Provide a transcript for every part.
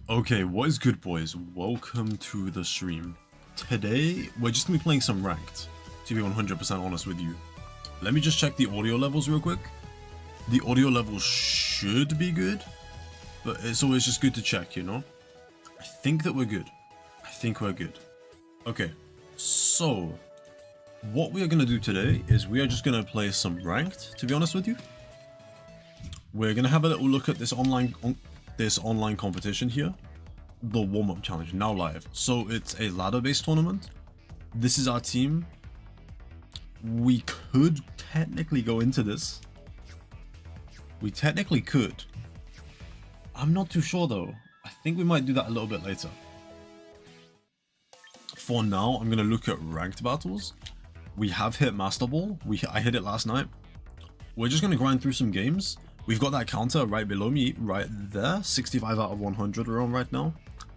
Okay, what is good, boys? Welcome to the stream. Today, we're just gonna be playing some ranked, to be 100% honest with you. Let me just check the audio levels real quick. The audio levels should be good, but it's always just good to check, you know? I think that we're good. I think we're good. Okay, so what we are gonna do today is we are just gonna play some ranked, to be honest with you. We're gonna have a little look at this online competition here, the warm-up challenge, now live. So it's a ladder-based tournament. This is our team. We could technically go into this. We technically could. I'm not too sure though. I think we might do that a little bit later. For now, I'm gonna look at ranked battles. We have hit Master Ball. I hit it last night. We're just gonna grind through some games. We've got that counter right below me, right there. 65 out of 100 we're on right now.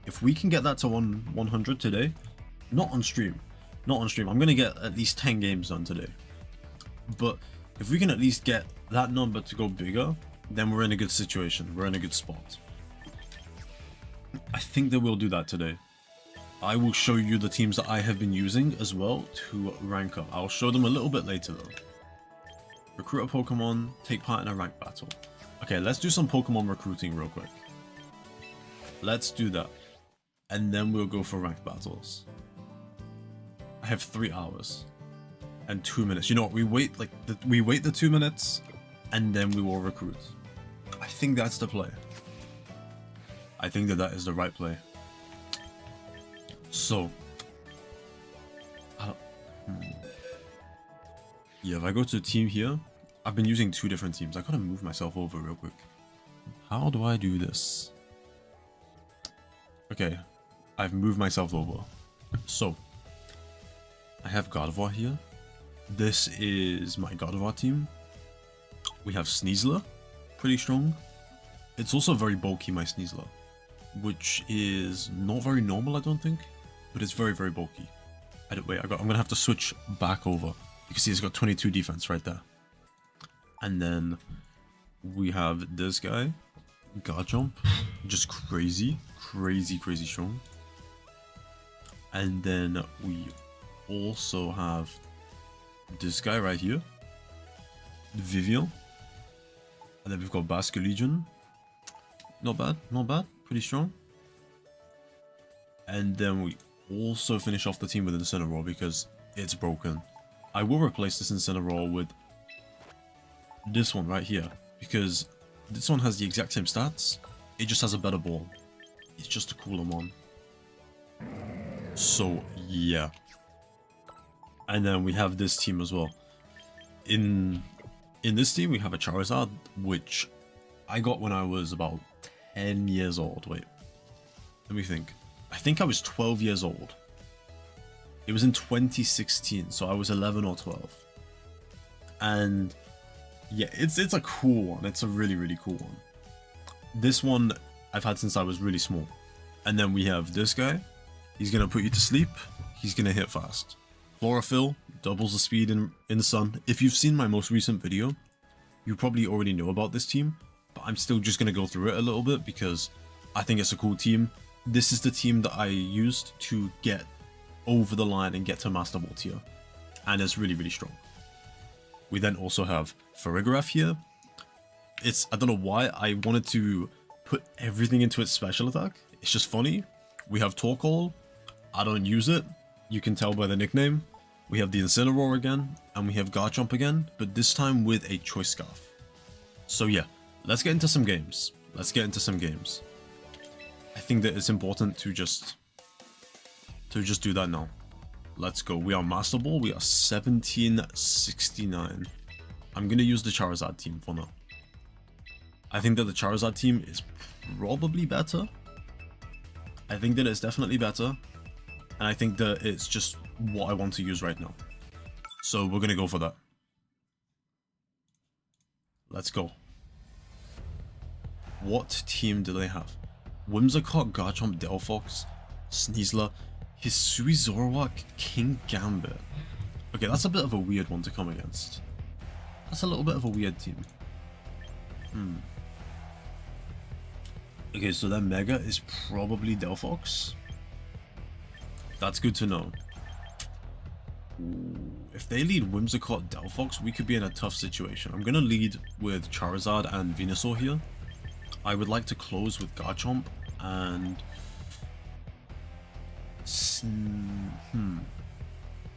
If we can get that to 100 today, not on stream. I'm gonna get at least 10 games done today. But if we can at least get that number to go bigger, then we're in a good situation. We're in a good spot. I think that we'll do that today. I will show you the teams that I have been using as well to rank up. I'll show them a little bit later though. Recruit a Pokemon, take part in a rank battle. Okay, let's do some Pokemon recruiting real quick. Let's do that. And then we'll go for rank battles. I have 3 hours and 2 minutes. You know what? We wait the 2 minutes and then we will recruit. I think that's the play. I think that is the right play. So, yeah, if I go to team here, I've been using 2 different teams. I gotta move myself over real quick. How do I do this? Okay, I've moved myself over. So, I have Gardevoir here. This is my Gardevoir team. We have Sneasler, pretty strong. It's also very bulky, my Sneasler, which is not very normal, I don't think, but it's very, very bulky. I'm gonna have to switch back over. You can see it's got 22 defense right there. And then we have this guy, Garchomp, just crazy strong. And then we also have this guy right here, Vivian. And then we've got Basculegion. Not bad, pretty strong. And then we also finish off the team with Incineroar because it's broken. I will replace this Incineroar with this one right here because this one has the exact same stats. It just has a better ball. It's just a cooler one. So yeah. And then we have this team as well. In this team we have a Charizard, which I got when I was about 10 years old. Wait, let me think. I think I was 12 years old. It was in 2016, so I was 11 or 12. And yeah, it's a cool one. It's a really, really cool one. This one I've had since I was really small. And then we have this guy. He's gonna put you to sleep. He's gonna hit fast. Chlorophyll doubles the speed in the sun. If you've seen my most recent video, you probably already know about this team, but I'm still just gonna go through it a little bit because I think it's a cool team. This is the team that I used to get over the line and get to Master Ball tier, and it's really, really strong. We then also have Farigiraf here. I don't know why I wanted to put everything into its special attack. It's just funny. We have Torkoal. I don't use it. You can tell by the nickname. We have the Incineroar again, and we have Garchomp again, but this time with a Choice Scarf. So yeah, let's get into some games. I think that it's important to just do that now. Let's go. We are Master Ball. We are 1769. I'm gonna use the Charizard team for now. I think that the Charizard team is probably better. I think that it's definitely better. And I think that it's just what I want to use right now. So we're gonna go for that. Let's go. What team do they have? Whimsicott, Garchomp, Delphox, Sneasler, Hisui, Zoroark, King Gambit. Okay, that's a bit of a weird one to come against. That's a little bit of a weird team. Okay, so that Mega is probably Delphox. That's good to know. Ooh, if they lead Whimsicott Delphox, we could be in a tough situation. I'm gonna lead with Charizard and Venusaur here. I would like to close with Garchomp and...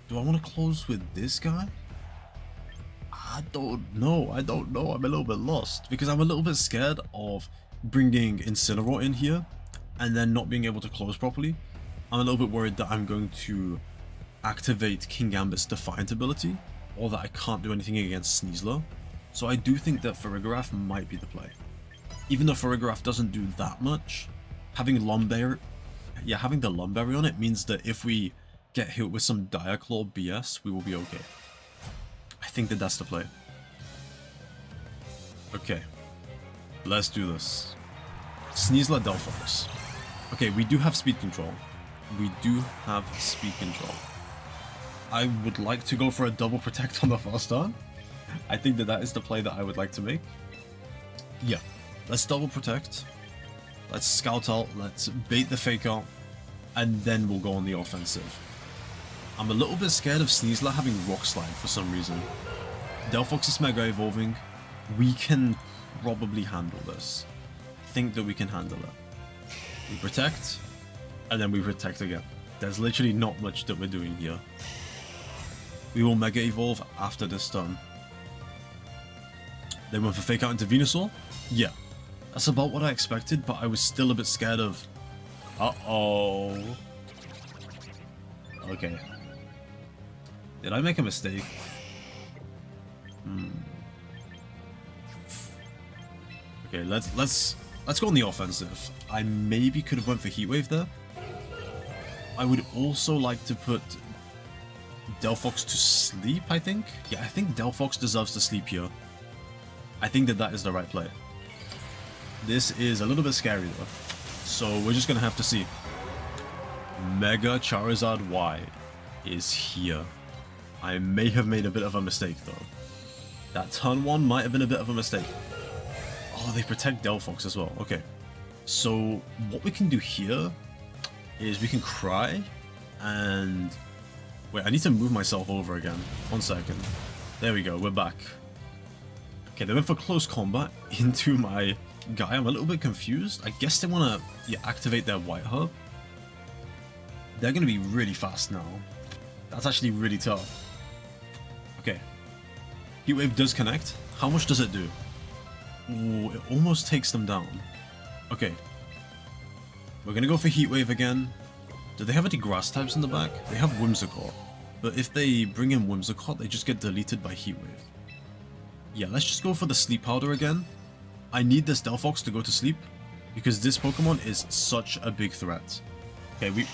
Do I want to close with this guy? I don't know. I'm a little bit lost because I'm a little bit scared of bringing Incineroar in here and then not being able to close properly. I'm a little bit worried that I'm going to activate King Gambit's Defiant ability or that I can't do anything against Sneasler. So I do think that Farigiraf might be the play. Even though Farigiraf doesn't do that much, having the Lumberry on it means that if we get hit with some Diaclaw BS, we will be okay. I think that that's the play. Okay, let's do this. Sneasler Delphox. Okay, we do have speed control. I would like to go for a double protect on the first turn. I think that that is the play that I would like to make. Yeah, let's double protect. Let's scout out, let's bait the fake out, and then we'll go on the offensive. I'm a little bit scared of Sneasler having Rock Slide for some reason. Delphox is Mega Evolving. We can probably handle this. I think that we can handle it. We protect, and then we protect again. There's literally not much that we're doing here. We will Mega Evolve after this turn. Then went for Fake Out into Venusaur. Yeah, that's about what I expected, but I was still a bit scared of... Uh-oh. Okay. Did I make a mistake? Okay, let's go on the offensive. I maybe could have went for Heat Wave there. I would also like to put Delphox to sleep, I think. Yeah, I think Delphox deserves to sleep here. I think that that is the right play. This is a little bit scary though. So we're just gonna have to see. Mega Charizard Y is here. I may have made a bit of a mistake though. That turn 1 might have been a bit of a mistake. Oh, they protect Delphox as well. Okay. So what we can do here is we can cry and... Wait, I need to move myself over again. 1 second. There we go, we're back. Okay, they went for close combat into my guy. I'm a little bit confused. I guess they want to activate their White Herb. They're going to be really fast now. That's actually really tough. Okay. Heat Wave does connect. How much does it do? Ooh, it almost takes them down. Okay. We're going to go for Heat Wave again. Do they have any grass types in the back? They have Whimsicott. But if they bring in Whimsicott, they just get deleted by Heat Wave. Yeah, let's just go for the Sleep Powder again. I need this Delphox to go to sleep because this Pokemon is such a big threat. Okay, we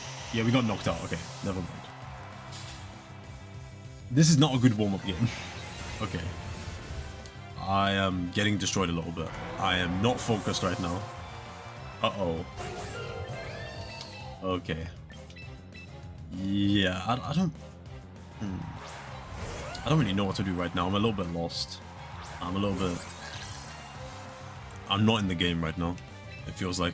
got knocked out. Okay, never mind. This is not a good warm-up game. Okay. I am getting destroyed a little bit. I am not focused right now. Uh-oh. Okay. Yeah, I don't... I don't really know what to do right now. I'm a little bit lost. I'm not in the game right now. It feels like.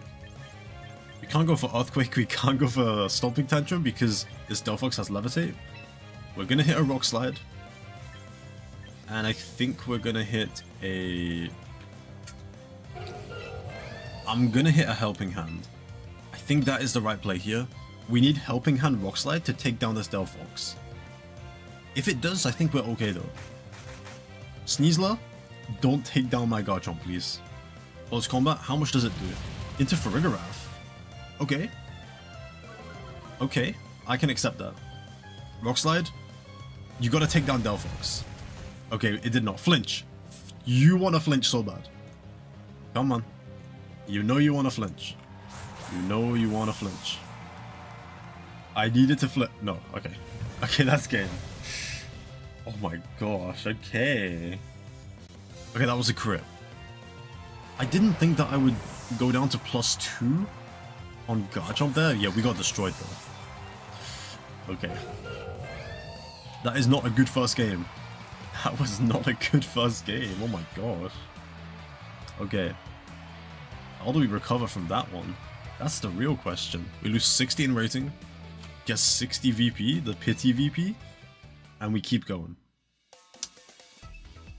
We can't go for Earthquake, we can't go for Stomping Tantrum because this Delphox has Levitate. We're gonna hit a Rock Slide. And I think we're gonna hit a... I'm gonna hit a Helping Hand. I think that is the right play here. We need Helping Hand Rock Slide to take down this Delphox. If it does, I think we're okay though. Sneasler, don't take down my Garchomp, please. Close combat, how much does it do? Into Farigiraf. Okay. Okay, I can accept that. Rock Slide, you gotta take down Delphox. Okay, it did not. Flinch. You wanna flinch so bad. Come on. You know you wanna flinch. You know you wanna flinch. I needed to flip. No, okay. Okay, that's game. Oh my gosh, okay. Okay, that was a crit. I didn't think that I would go down to +2 on Garchomp there. Yeah, we got destroyed though. Okay. That is not a good first game. That was not a good first game. Oh my gosh. Okay. How do we recover from that one? That's the real question. We lose 16 rating, get 60 VP, the pity VP, and we keep going.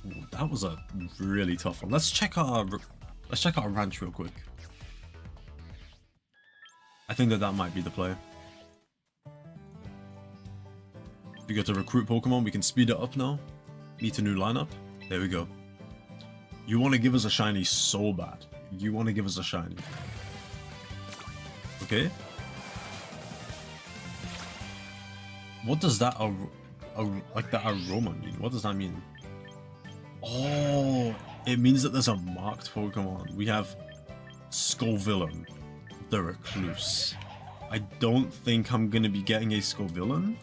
Ooh, that was a really tough one. Let's check our ranch real quick. I think that might be the play. We go to recruit Pokemon, we can speed it up now. Meet a new lineup. There we go. You want to give us a shiny so bad. You want to give us a shiny. Okay. What does that like that aroma mean? What does that mean? Oh, it means that there's a marked Pokemon. We have Scovillain, the Recluse. I don't think I'm gonna be getting a Scovillain.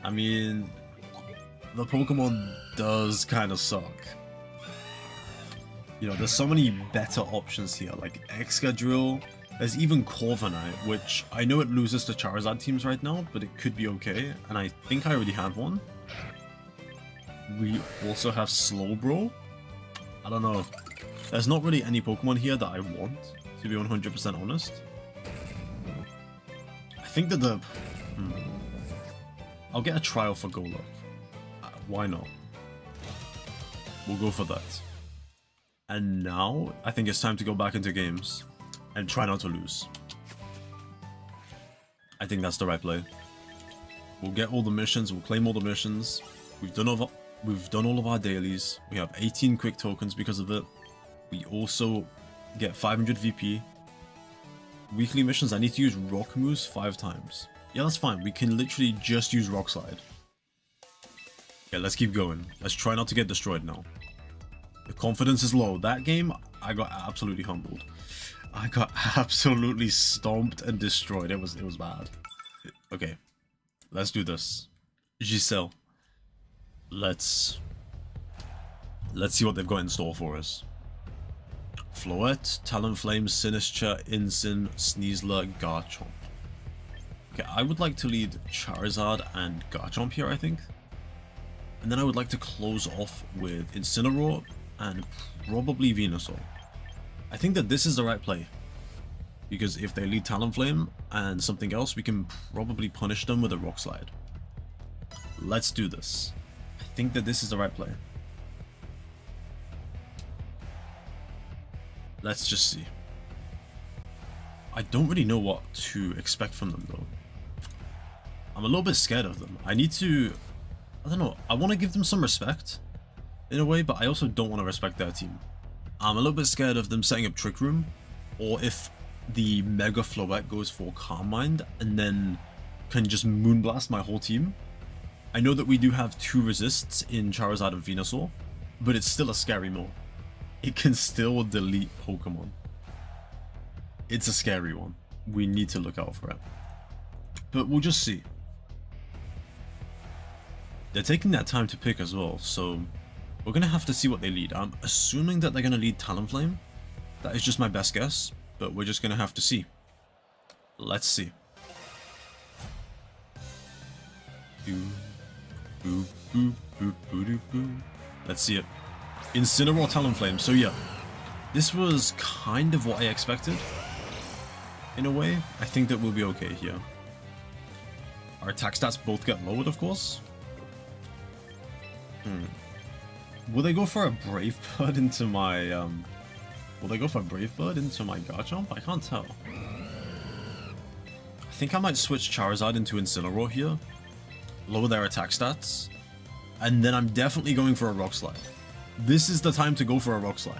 I mean, the Pokemon does kind of suck. You know, there's so many better options here, like Excadrill. There's even Corviknight, which I know it loses to Charizard teams right now, but it could be okay, and I think I already have one. We also have Slowbro. I don't know. There's not really any Pokemon here that I want, to be 100% honest. I think that the... I'll get a trial for Golok. Why not? We'll go for that. And now, I think it's time to go back into games and try not to lose. I think that's the right play. We'll get all the missions, we'll claim all the missions. We've done all of our dailies. We have 18 quick tokens because of it. We also get 500 VP. Weekly missions, I need to use Rock Moose 5 times. Yeah, that's fine. We can literally just use Rock Slide. Yeah, let's keep going. Let's try not to get destroyed now. The confidence is low. That game, I got absolutely humbled. I got absolutely stomped and destroyed. It was bad. Okay, let's do this. Giselle. Let's see what they've got in store for us. Floette, Talonflame, Sinistcha, Incin, Sneasler, Garchomp. Okay, I would like to lead Charizard and Garchomp here, I think. And then I would like to close off with Incineroar and probably Venusaur. I think that this is the right play. Because if they lead Talonflame and something else, we can probably punish them with a Rock Slide. Let's do this. I think that this is the right play. Let's just see. I don't really know what to expect from them though. I'm a little bit scared of them. I need to... I don't know. I want to give them some respect in a way, but I also don't want to respect their team. I'm a little bit scared of them setting up Trick Room, or if the Mega Floette goes for Calm Mind and then can just Moonblast my whole team. I know that we do have 2 resists in Charizard and Venusaur, but it's still a scary move. It can still delete Pokemon. It's a scary one. We need to look out for it. But we'll just see. They're taking that time to pick as well, so we're going to have to see what they lead. I'm assuming that they're going to lead Talonflame. That is just my best guess, but we're just going to have to see. Let's see. Let's see it. Incineroar, Talonflame. So yeah, this was kind of what I expected. In a way, I think that we'll be okay here. Our attack stats both get lowered, of course. Will they go for a Brave Bird into my Will they go for a Brave Bird into my Garchomp? I can't tell. I think I might switch Charizard into Incineroar here. Lower their attack stats. And then I'm definitely going for a Rock Slide. This is the time to go for a Rock Slide.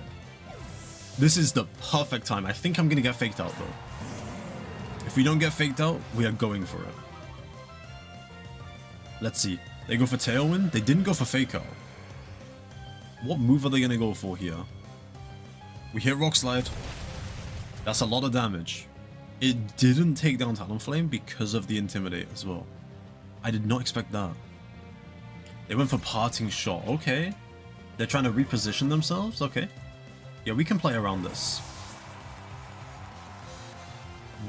This is the perfect time. I think I'm gonna get faked out though. If we don't get faked out, we are going for it. Let's see. They go for Tailwind. They didn't go for Fake Out. What move are they going to go for here? We hit Rock Slide. That's a lot of damage. It didn't take down Talonflame because of the Intimidate as well. I did not expect that. They went for Parting Shot. Okay. They're trying to reposition themselves. Okay. Yeah, we can play around this.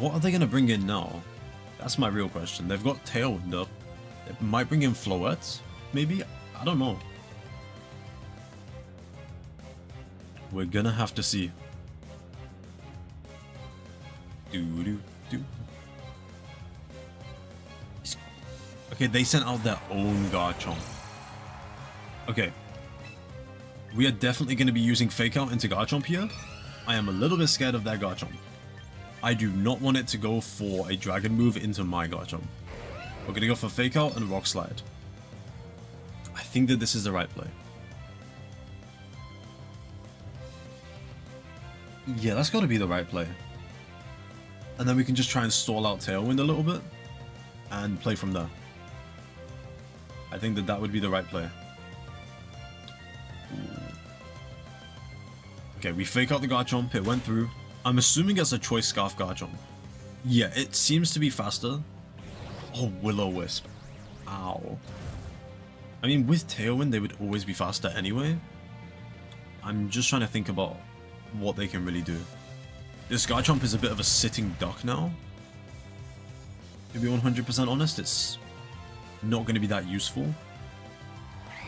What are they going to bring in now? That's my real question. They've got Tailwind up. They might bring in Floette, maybe? I don't know. We're gonna have to see. Do. Okay, they sent out their own Garchomp. Okay. We are definitely going to be using Fake Out into Garchomp here. I am a little bit scared of that Garchomp. I do not want it to go for a Dragon move into my Garchomp. We're going to go for Fake Out and Rock Slide. I think that this is the right play. Yeah, that's got to be the right play. And then we can just try and stall out Tailwind a little bit and play from there. I think that that would be the right play. Okay, we Fake Out the Garchomp, it went through. I'm assuming it's a Choice Scarf Garchomp. Yeah, it seems to be faster. Oh, Will-O-Wisp. Ow. I mean, with Tailwind, they would always be faster anyway. I'm just trying to think about what they can really do. This Garchomp is a bit of a sitting duck now. To be 100% honest, it's not going to be that useful.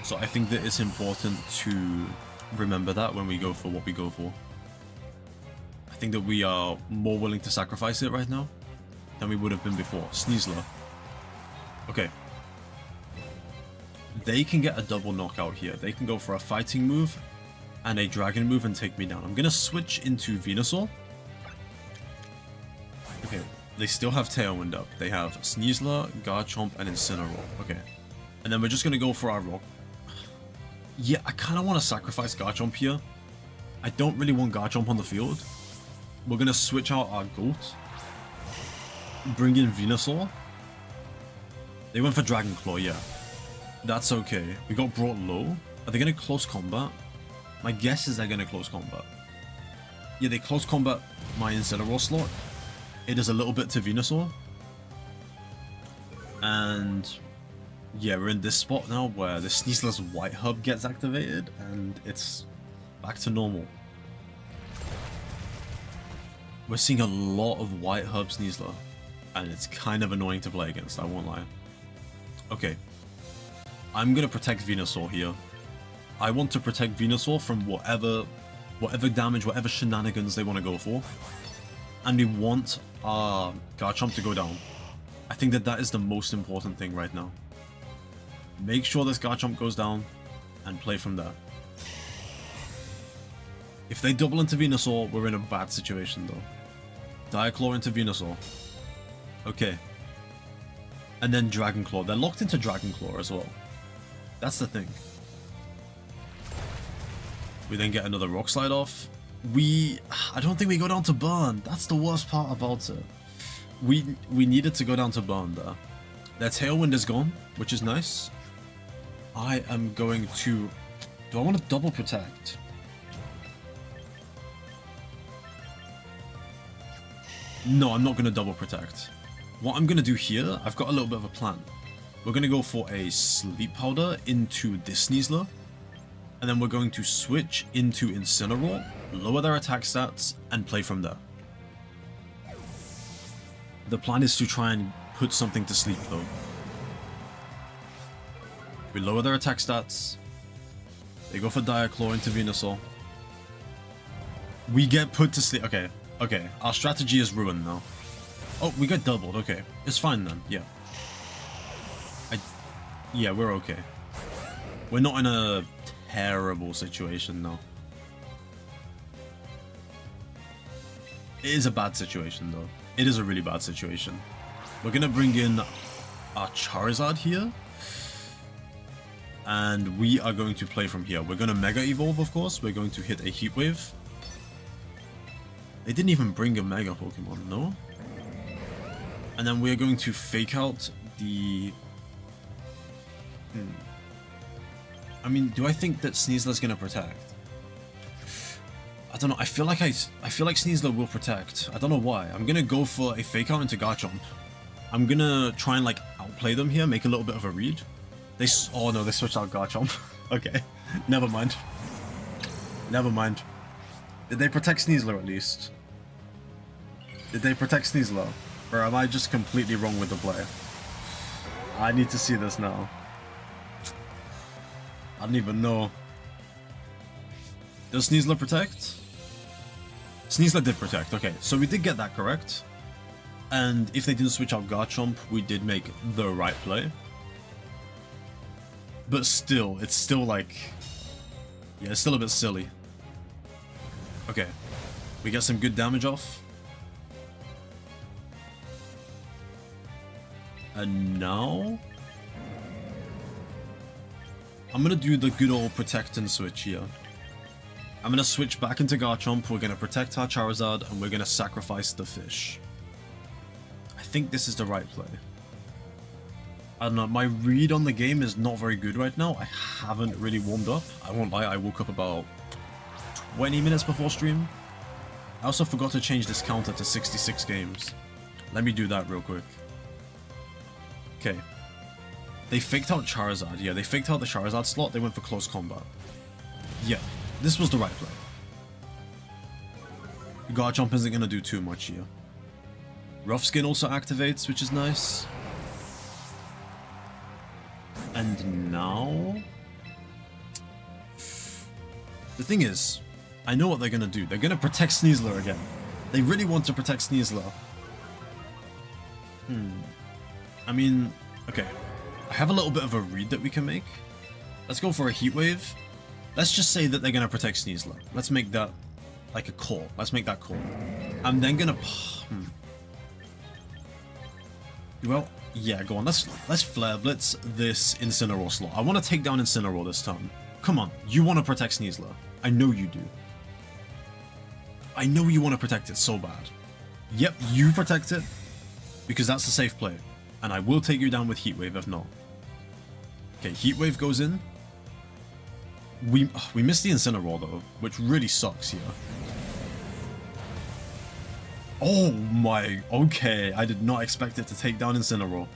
So I think that it's important to remember that when we go for what we go for. I think that we are more willing to sacrifice it right now than we would have been before. Sneasler. Okay. They can get a double knockout here. They can go for a fighting move and a dragon move and take me down. I'm going to switch into Venusaur. Okay. They still have Tailwind up. They have Sneasler, Garchomp, and Incineroar. Okay. And then we're just going to go for our Rock. Yeah, I kind of want to sacrifice Garchomp here. I don't really want Garchomp on the field. We're going to switch out our Goat. Bring in Venusaur. They went for Dragon Claw, yeah. That's okay. We got brought low. Are they going to close combat? My guess is they're going to close combat. Yeah, they close combat my Incineroar slot. It is a little bit to Venusaur. And yeah, we're in this spot now where the Sneasler's White Hub gets activated and it's back to normal. We're seeing a lot of White Hub Sneasler and it's kind of annoying to play against, I won't lie. Okay. I'm going to protect Venusaur here. I want to protect Venusaur from whatever damage, whatever shenanigans they want to go for. And we want our Garchomp to go down. I think that that is the most important thing right now. Make sure this Garchomp goes down and play from there. If they double into Venusaur, we're in a bad situation though. Diaclaw into Venusaur. Okay. And then Dragon Claw. They're locked into Dragon Claw as well. That's the thing. We then get another Rock Slide off. I don't think we go down to Burn. That's the worst part about it. We needed to go down to Burn there. Their Tailwind is gone, which is nice. I am going to... Do I want to double protect? No, I'm not going to double protect. What I'm going to do here, I've got a little bit of a plan. We're going to go for a Sleep Powder into this Sneasler. And then we're going to switch into Incineroar, lower their attack stats, and play from there. The plan is to try and put something to sleep though. We lower their attack stats. They go for Diaclaw into Venusaur. We get put to sleep. Okay, okay. Our strategy is ruined now. Oh, we got doubled. Okay, it's fine then. Yeah. Yeah, we're okay. We're not in a terrible situation now. It is a bad situation though. It is a really bad situation. We're gonna bring in our Charizard here. And we are going to play from here. We're gonna Mega Evolve, of course. We're going to hit a Heat Wave. They didn't even bring a Mega Pokemon, no? And then we're going to Fake Out the... I mean, do I think that Sneasler's gonna protect? I don't know. I feel like Sneasler will protect. I don't know why. I'm gonna go for a Fake Out into Garchomp. I'm gonna try and like outplay them here, make a little bit of a read. Oh no, they switched out Garchomp. Okay, never mind. Never mind. Did they protect Sneasler at least? Did they protect Sneasler? Or am I just completely wrong with the play? I need to see this now. I don't even know. Does Sneasler protect? Sneasler did protect. Okay, so we did get that correct. And if they didn't switch out Garchomp, we did make the right play. But still, it's still like... yeah, it's still a bit silly. Okay. We get some good damage off. And now... I'm gonna do the good old protect and switch here. I'm gonna switch back into Garchomp, we're gonna protect our Charizard, and we're gonna sacrifice the fish. I think this is the right play. I don't know, my read on the game is not very good right now. I haven't really warmed up. I won't lie, I woke up about 20 minutes before stream. I also forgot to change this counter to 66 games. Let me do that real quick. Okay. They faked out Charizard. Yeah, they faked out the Charizard slot. They went for close combat. Yeah, this was the right play. Garchomp isn't going to do too much here. Rough Skin also activates, which is nice. And now... the thing is, I know what they're going to do. They're going to protect Sneasler again. They really want to protect Sneasler. I mean, okay. I have a little bit of a read that we can make. Let's go for a Heat Wave. Let's just say that they're going to protect Sneasler. Let's make that like a call. Let's make that call. I'm then going to... well, yeah, go on. Let's Flare Blitz this Incineroar slot. I want to take down Incineroar this time. Come on. You want to protect Sneasler. I know you do. I know you want to protect it so bad. Yep, you protect it. Because that's a safe play. And I will take you down with Heat Wave if not. Okay, Heat Wave goes in. We missed the Incineroar though, which really sucks here. Oh my, okay. I did not expect it to take down Incineroar.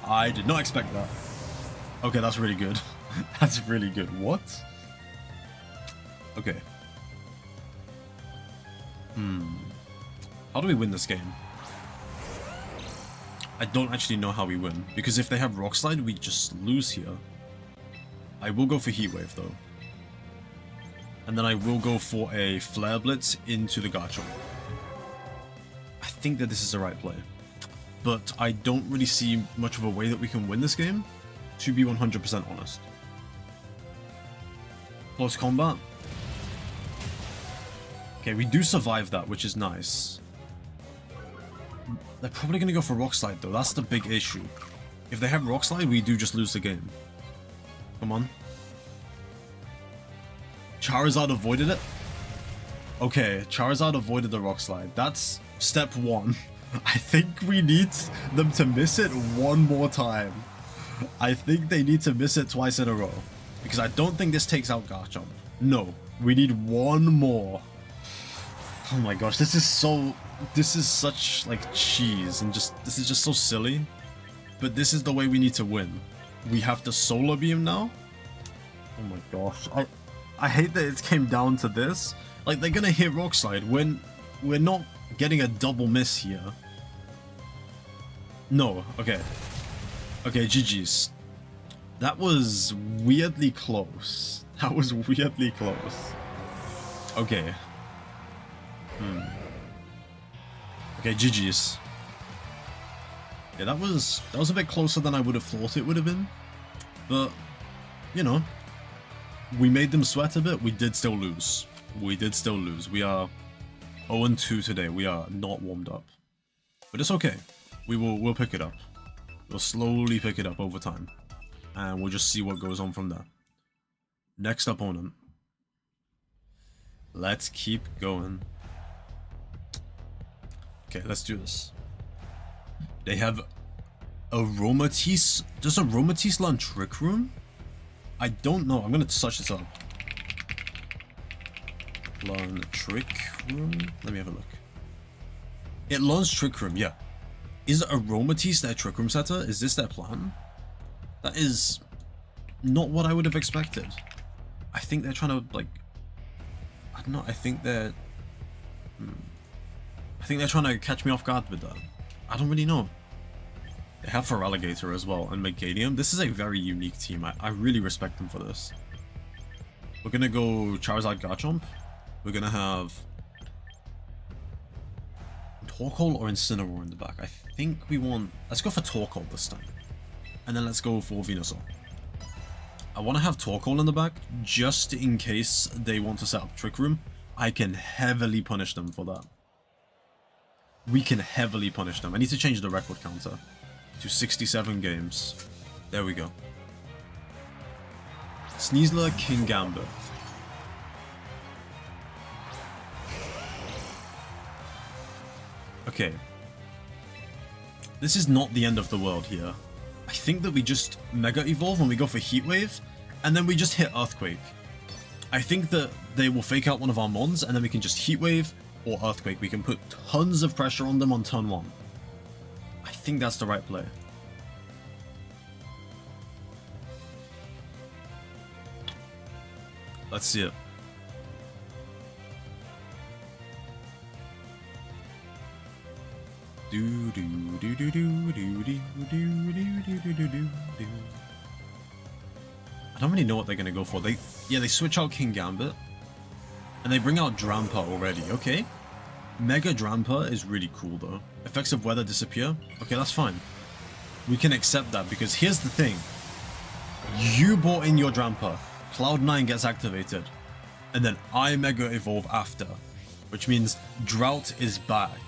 I did not expect that. Okay, that's really good. That's really good. What? Okay. How do we win this game? I don't actually know how we win, because if they have Rock Slide, we just lose here. I will go for Heat Wave though. And then I will go for a Flare Blitz into the Garchomp. I think that this is the right play. But I don't really see much of a way that we can win this game, to be 100% honest. Close combat. Okay, we do survive that, which is nice. They're probably going to go for Rock Slide though, that's the big issue. If they have Rock Slide, we do just lose the game. Come on. Charizard avoided it? Okay, Charizard avoided the Rock Slide. That's step one. I think we need them to miss it one more time. I think they need to miss it twice in a row. Because I don't think this takes out Garchomp. No, we need one more. Oh my gosh, this is such like cheese and this is just so silly. But this is the way we need to win. We have to Solar Beam now. Oh my gosh, I hate that it came down to this. Like, they're gonna hit Rock Slide when we're not getting a double miss here. No, okay. Okay, GG's. That was weirdly close. That was weirdly close. Okay. Okay, GG's. Yeah, that was a bit closer than I would have thought it would have been. But, you know, we made them sweat a bit. We did still lose. We did still lose. We are 0-2 today. We are not warmed up. But it's okay. We'll pick it up. We'll slowly pick it up over time. And we'll just see what goes on from there. Next opponent. Let's keep going. Okay, let's do this. They have Aromatisse. Does Aromatisse learn Trick Room? I don't know. I'm gonna search this up. Learn Trick Room. Let me have a look. It learns Trick Room, yeah. Is Aromatisse their Trick Room setter? Is this their plan? That is not what I would have expected. I think they're trying to, like... I don't know, I think they're trying to catch me off guard with that. I don't really know. They have Feraligatr as well, and Meganium. This is a very unique team. I really respect them for this. We're gonna go Charizard Garchomp. We're gonna have Torkoal or Incineroar in the back? I think we want... Let's go for Torkoal this time. And then let's go for Venusaur. I want to have Torkoal in the back, just in case they want to set up Trick Room. I can heavily punish them for that. We can heavily punish them. I need to change the record counter to 67 games. There we go. Sneasler, Kingambit. Okay. This is not the end of the world here. I think that we just Mega Evolve when we go for Heat Wave, and then we just hit Earthquake. I think that they will fake out one of our Mons, and then we can just Heat Wave or Earthquake. We can put tons of pressure on them on turn 1. I think that's the right play. Let's see it. Do do do do do do do do do do do do. I don't really know what they're gonna go for. They switch out Kingambit, and they bring out Drampa already. Okay, Mega Drampa is really cool though. Effects of weather disappear. Okay, that's fine. We can accept that because here's the thing: you bought in your Drampa, Cloud9 gets activated, and then I Mega Evolve after, which means Drought is back.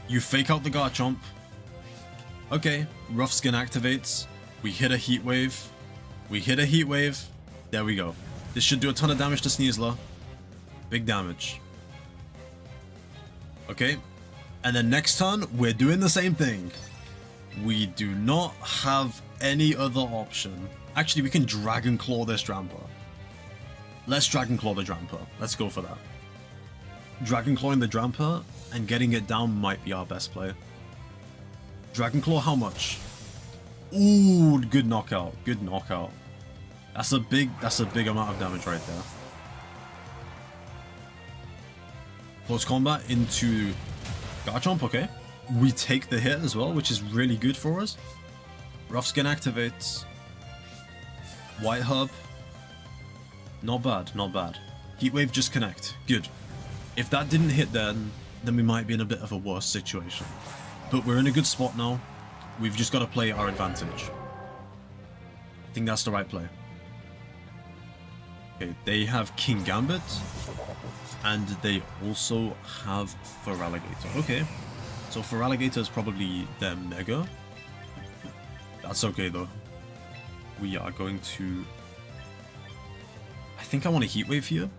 You fake out the Garchomp. Okay, Rough Skin activates. We hit a Heat Wave. We hit a Heat Wave. There we go. This should do a ton of damage to Sneasler. Big damage. Okay, and then next turn, we're doing the same thing. We do not have any other option. Actually, we can Dragon Claw this Drampa. Let's Dragon Claw the Drampa. Let's go for that. Dragon Clawing the Drampa and getting it down might be our best play. Dragon Claw, how much? Ooh, good knockout. Good knockout. That's a big amount of damage right there. Close combat into Garchomp, okay. We take the hit as well, which is really good for us. Rough Skin activates. White Herb. Not bad, not bad. Heat Wave just connect. Good. If that didn't hit then we might be in a bit of a worse situation. But we're in a good spot now. We've just got to play our advantage. I think that's the right play. Okay, they have Kingambit. And they also have Feraligatr. Okay. So Feraligatr is probably their Mega. That's okay though. We are going to... I think I want a Heat Wave here.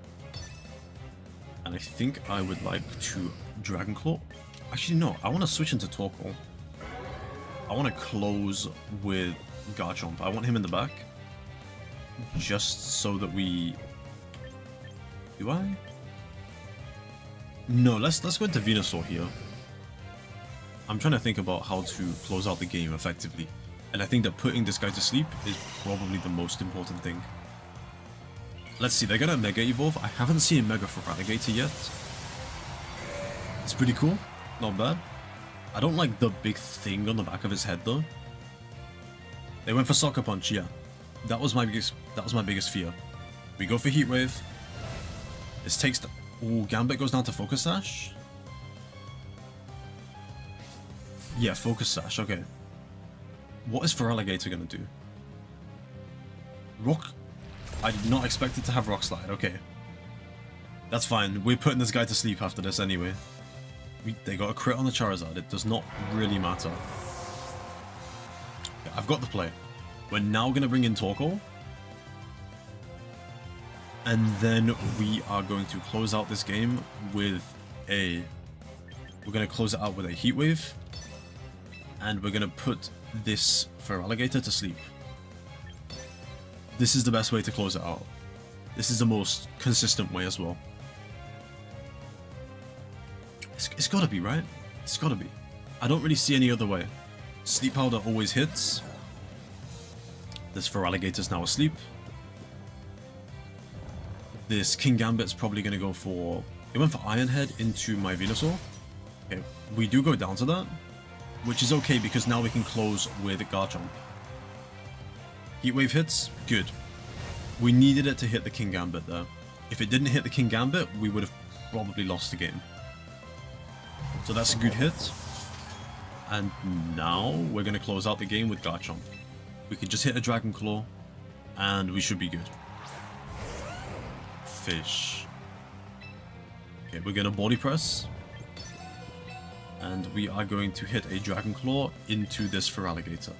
And I think I would like to Dragon Claw. Actually, no. I want to switch into Torkoal. I want to close with Garchomp. I want him in the back. Just so that we... Do I? No, let's go into Venusaur here. I'm trying to think about how to close out the game effectively. And I think that putting this guy to sleep is probably the most important thing. Let's see, they're gonna Mega Evolve. I haven't seen Mega Feraligatr yet. It's pretty cool. Not bad. I don't like the big thing on the back of his head though. They went for Sucker Punch, yeah. That was my biggest fear. We go for Heat Wave. This takes the... Ooh, Gambit goes down to Focus Sash. Yeah, Focus Sash, okay. What is Feraligatr gonna do? Rock... I did not expect it to have Rock Slide, okay. That's fine, we're putting this guy to sleep after this anyway. They got a crit on the Charizard, it does not really matter. Okay, I've got the play. We're now gonna bring in Torkoal. And then we are going to close out this game with a... We're gonna close it out with a Heat Wave. And we're gonna put this Feraligatr to sleep. This is the best way to close it out. This is the most consistent way as well. It's gotta be, right? It's gotta be. I don't really see any other way. Sleep Powder always hits. This Feraligator's now asleep. This Kingambit's probably gonna go for... It went for Iron Head into my Venusaur. Okay, we do go down to that. Which is okay because now we can close with Garchomp. Heat Wave hits, good. We needed it to hit the Kingambit there. If it didn't hit the Kingambit, we would have probably lost the game. So that's a good hit. And now we're going to close out the game with Garchomp. We can just hit a Dragon Claw and we should be good. Fish. Okay, we're going to body press. And we are going to hit a Dragon Claw into this Feraligatr.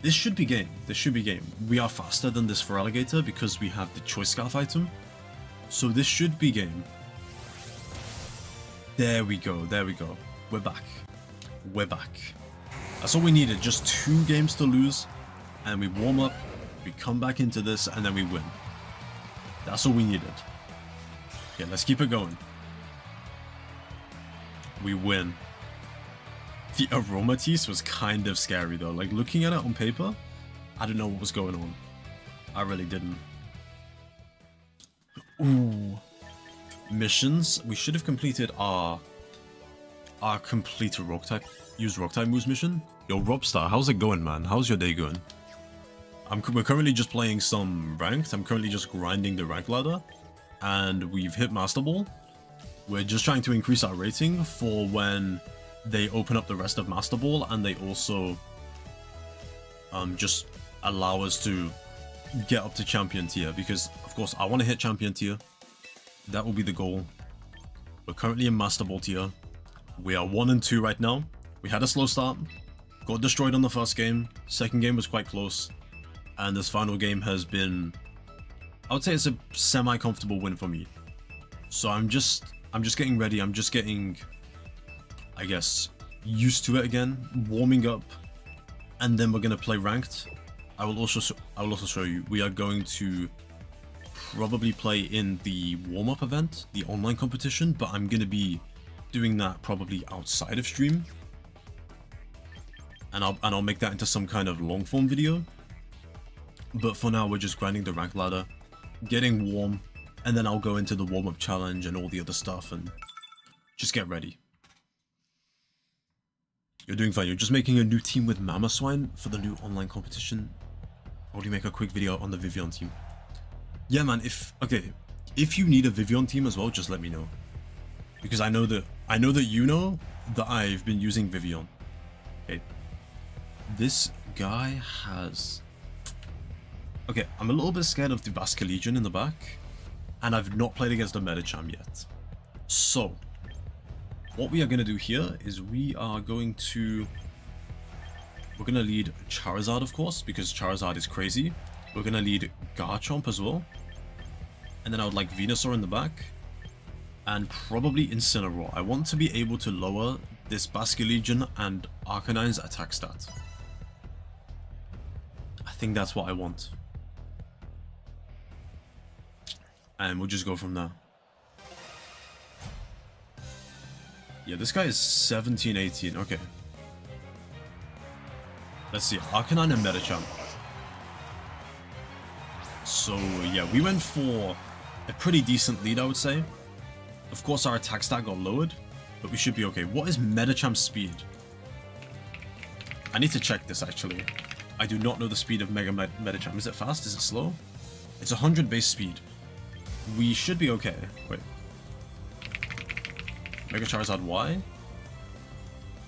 This should be game. This should be game. We are faster than this Feraligatr because we have the Choice Scarf item. So this should be game. There we go. There we go. We're back. We're back. That's all we needed. Just 2 games to lose. And we warm up. We come back into this and then we win. That's all we needed. Okay, let's keep it going. We win. The Aromatisse was kind of scary though. Like looking at it on paper, I don't know what was going on. I really didn't. Ooh. Missions. We should have completed our complete rock type, use rock type moves mission. Yo, Robstar, how's it going, man? How's your day going? We're currently just playing some ranked. I'm currently just grinding the rank ladder, and we've hit Master Ball. We're just trying to increase our rating for when they open up the rest of Master Ball, and they also just allow us to get up to champion tier, because of course I want to hit champion tier. That will be the goal. We're currently in Master Ball tier. We are 1 and 2 right now. We had a slow start, got destroyed on the first game. Second game was quite close, and this final game has been, I would say it's a semi-comfortable win for me. So I'm just getting ready. I'm just getting, I guess, used to it again, warming up, and then we're gonna play ranked. I will also show you. We are going to probably play in the warm-up event, the online competition, but I'm gonna be doing that probably outside of stream, and I'll make that into some kind of long-form video. But for now, we're just grinding the rank ladder, getting warm, and then I'll go into the warm-up challenge and all the other stuff and just get ready. You're doing fine. You're just making a new team with Mamoswine for the new online competition. Or do you make a quick video on the Vivian team? Yeah, man. If you need a Vivian team as well, just let me know, because I know that you know that I've been using Vivian. Okay, this guy has. Okay, I'm a little bit scared of the Basculegion in the back, and I've not played against a Medicham yet. So, what we are going to do here is we're going to lead Charizard, of course, because Charizard is crazy. We're going to lead Garchomp as well. And then I would like Venusaur in the back. And probably Incineroar. I want to be able to lower this Basculegion and Arcanine's attack stat. I think that's what I want. And we'll just go from there. Yeah, this guy is 17, 18. Okay. Let's see. Arcanine and Medicham. So, yeah, we went for a pretty decent lead, I would say. Of course, our attack stat got lowered, but we should be okay. What is Medicham's speed? I need to check this, actually. I do not know the speed of Medicham. Is it fast? Is it slow? It's 100 base speed. We should be okay. Wait. Mega Charizard Y?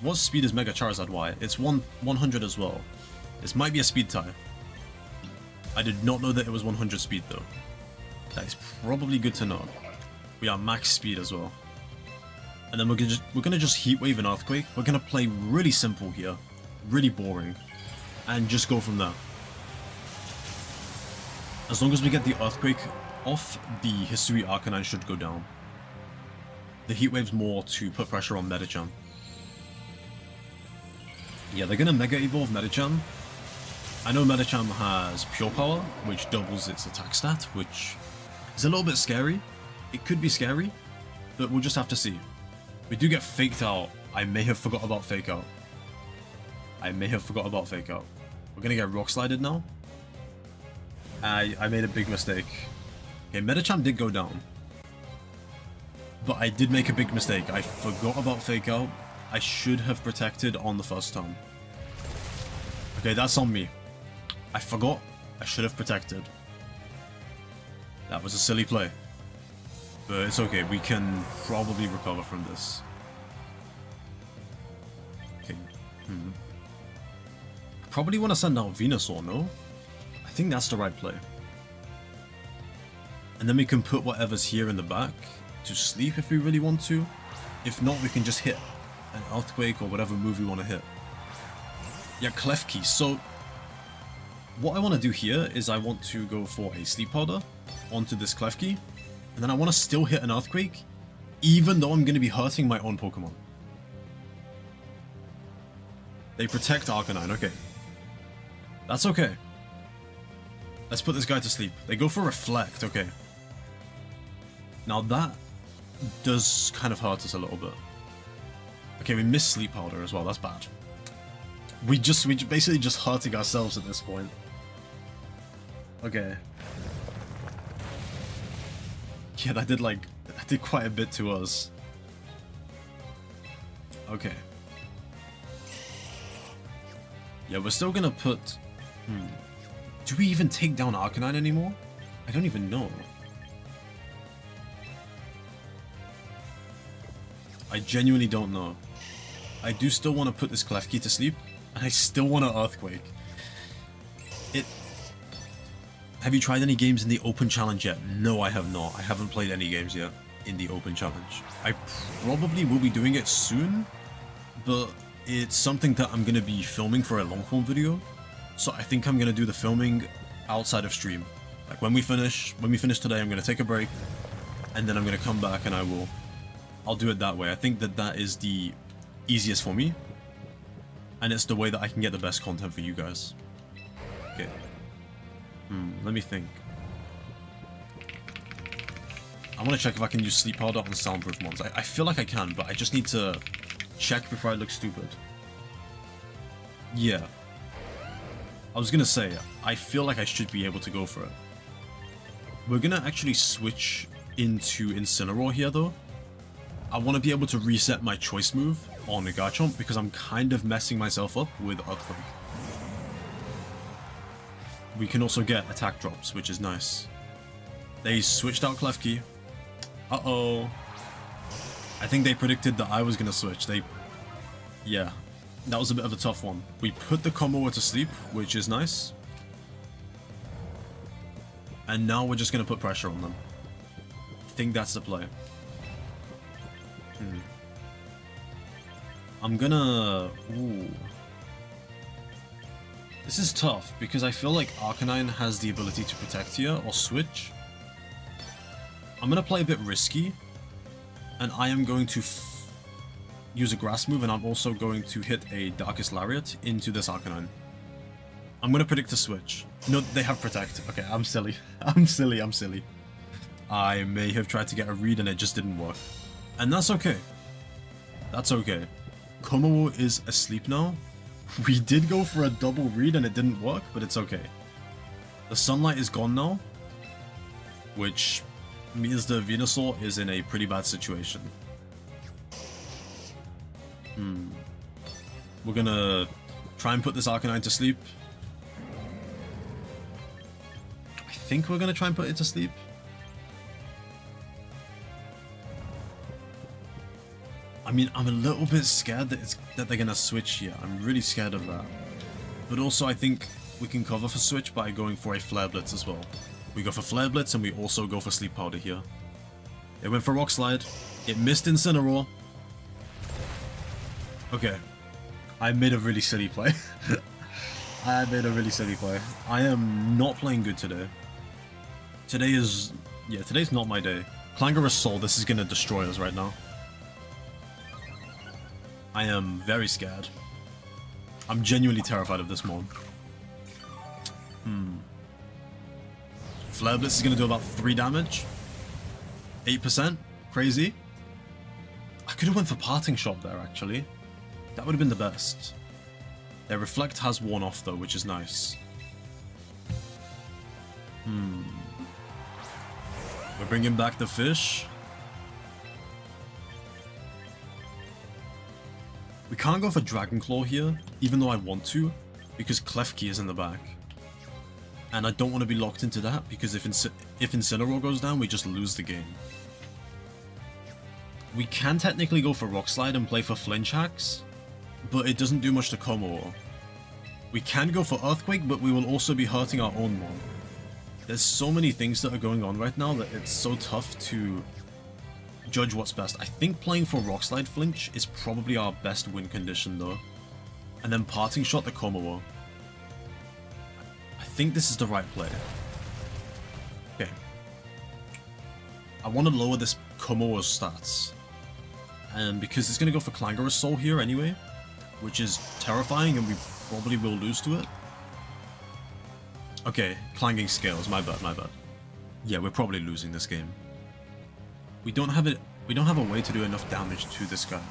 What speed is Mega Charizard Y? It's 100 as well. This might be a speed tie. I did not know that it was 100 speed though. That is probably good to know. We are max speed as well. And then we're gonna just Heat Wave and Earthquake. We're gonna play really simple here. Really boring. And just go from there. As long as we get the Earthquake off, the Hisui Arcanine should go down. The Heat Wave's more to put pressure on Medicham. Yeah, they're gonna Mega Evolve Medicham. I know Medicham has Pure Power, which doubles its attack stat, which is a little bit scary. It could be scary, but we'll just have to see. We do get Faked Out. I may have forgot about Fake Out. We're gonna get Rock Slided now. I made a big mistake. Okay, Medicham did go down. But I did make a big mistake. I forgot about Fake Out. I should have protected on the first turn. Okay, that's on me. I forgot. I should have protected. That was a silly play. But it's okay. We can probably recover from this. Okay. Probably want to send out Venusaur, no? I think that's the right play. And then we can put whatever's here in the back to sleep if we really want to. If not, we can just hit an Earthquake or whatever move we want to hit. Yeah, Klefki. So what I want to do here is I want to go for a Sleep Powder onto this Klefki. And then I want to still hit an Earthquake, even though I'm going to be hurting my own Pokemon. They protect Arcanine, okay. That's okay. Let's put this guy to sleep. They go for Reflect, okay. Now that does kind of hurt us a little bit. Okay, we missed Sleep Powder as well, that's bad. We basically just hurting ourselves at this point. Okay. Yeah, that did quite a bit to us. Okay. Yeah, we're still gonna put... Do we even take down Arcanine anymore? I don't even know. I genuinely don't know. I do still want to put this Klefki to sleep, and I still want an Earthquake. Have you tried any games in the Open Challenge yet? No, I have not. I haven't played any games yet in the Open Challenge. I probably will be doing it soon, but it's something that I'm going to be filming for a long form video. So I think I'm going to do the filming outside of stream. Like when we finish today, I'm going to take a break, and then I'm going to come back and I'll do it that way. I think that is the easiest for me, and it's the way that I can get the best content for you guys. Okay. Let me think. I want to check if I can use Sleep Powder on soundproof mons. I feel like I can, but I just need to check before I look stupid. Yeah. I was gonna say, I feel like I should be able to go for it. We're gonna actually switch into Incineroar here though. I want to be able to reset my choice move on Garchomp because I'm kind of messing myself up with Earthquake. We can also get attack drops, which is nice. They switched out Klefki. Uh-oh. I think they predicted that I was going to switch. Yeah, that was a bit of a tough one. We put the combo to sleep, which is nice. And now we're just going to put pressure on them. I think that's the play. I'm gonna... Ooh. This is tough, because I feel like Arcanine has the ability to protect here, or switch. I'm gonna play a bit risky, and I am going to use a grass move, and I'm also going to hit a Darkest Lariat into this Arcanine. I'm gonna predict a switch. No, they have protect. Okay, I'm silly. I'm silly. I may have tried to get a read and it just didn't work. And that's okay. That's okay. Komowo is asleep now. We did go for a double read and it didn't work, but it's okay. The sunlight is gone now, which means the Venusaur is in a pretty bad situation. We're gonna try and put this Arcanine to sleep. I think we're gonna try and put it to sleep. I mean, I'm a little bit scared that they're gonna switch here. I'm really scared of that. But also, I think we can cover for switch by going for a Flare Blitz as well. We go for Flare Blitz and we also go for Sleep Powder here. It went for Rock Slide. It missed Incineroar. Okay. I made a really silly play. I made a really silly play. I am not playing good today. Today's not my day. Clangorous Soul, this is gonna destroy us right now. I am very scared. I'm genuinely terrified of this mon. Flare Blitz is going to do about 3 damage. 8%. Crazy. I could have went for Parting Shot there, actually. That would have been the best. Their Reflect has worn off, though, which is nice. We're bringing back the fish. We can't go for Dragon Claw here, even though I want to, because Klefki is in the back. And I don't want to be locked into that, because if Incineroar goes down, we just lose the game. We can technically go for Rock Slide and play for Flinch Hacks, but it doesn't do much to Como. We can go for Earthquake, but we will also be hurting our own one. There's so many things that are going on right now that it's so tough to judge what's best. I think playing for Rock Slide Flinch is probably our best win condition though. And then Parting Shot the Como. I think this is the right play. Okay. I want to lower this Komoa's stats. And because it's going to go for Clangorous Soul here anyway, which is terrifying and we probably will lose to it. Okay, Clanging Scales, my bad, my bad. Yeah, we're probably losing this game. We don't have a way to do enough damage to this guy.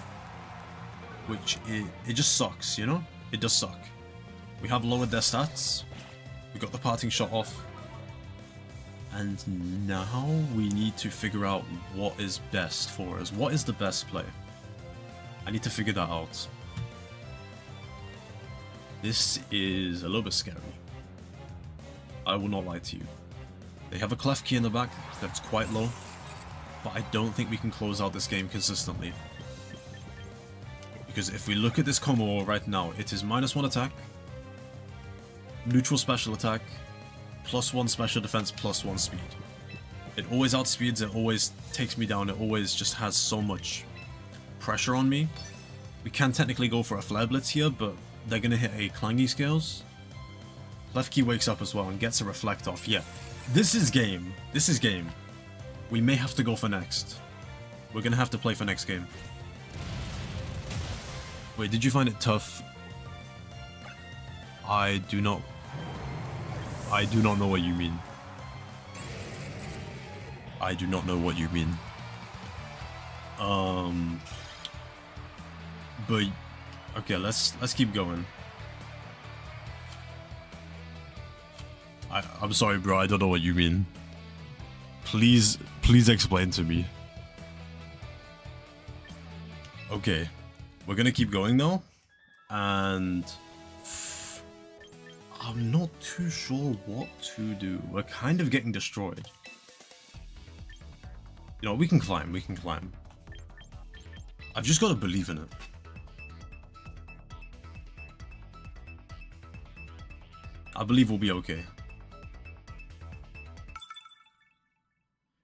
Which, it just sucks, you know? It does suck. We have lowered their stats. We got the Parting Shot off. And now we need to figure out what is best for us. What is the best play? I need to figure that out. This is a little bit scary. I will not lie to you. They have a Clef Key in the back that's quite low, but I don't think we can close out this game consistently. Because if we look at this combo right now, it is -1 attack, neutral special attack, +1 special defense, +1 speed. It always outspeeds, it always takes me down, it always just has so much pressure on me. We can technically go for a Flare Blitz here, but they're gonna hit a Clangy Scales. Left Key wakes up as well and gets a Reflect off. Yeah, this is game. This is game. We may have to go for next. We're gonna have to play for next game. Wait, did you find it tough? I do not know what you mean. I do not know what you mean. But okay, let's keep going. I'm sorry, bro. I don't know what you mean. Please explain to me. Okay, we're gonna keep going though, and I'm not too sure what to do. We're kind of getting destroyed. You know, we can climb. We can climb. I've just got to believe in it. I believe we'll be okay.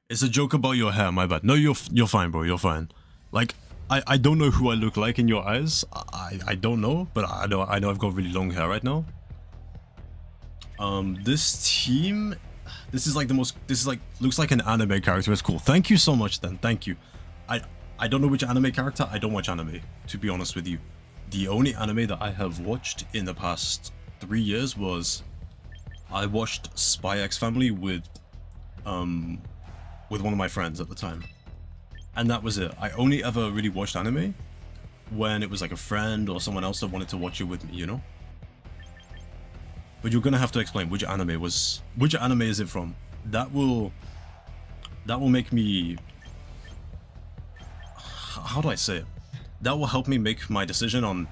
It's a joke about your hair, my bad. No, you're fine, bro. You're fine. Like, I don't know who I look like in your eyes. I don't know, but I know I've got really long hair right now. This team, this is like looks like an anime character. It's cool. Thank you so much, then. Thank you. I don't know which anime character. I don't watch anime, to be honest with you. The only anime that I have watched in the past 3 years was I watched Spy X Family with one of my friends at the time, and that was it. I only ever really watched anime when it was like a friend or someone else that wanted to watch it with me, you know. But you're gonna have to explain which anime is it from. That will make me, how do I say it? That will help me make my decision on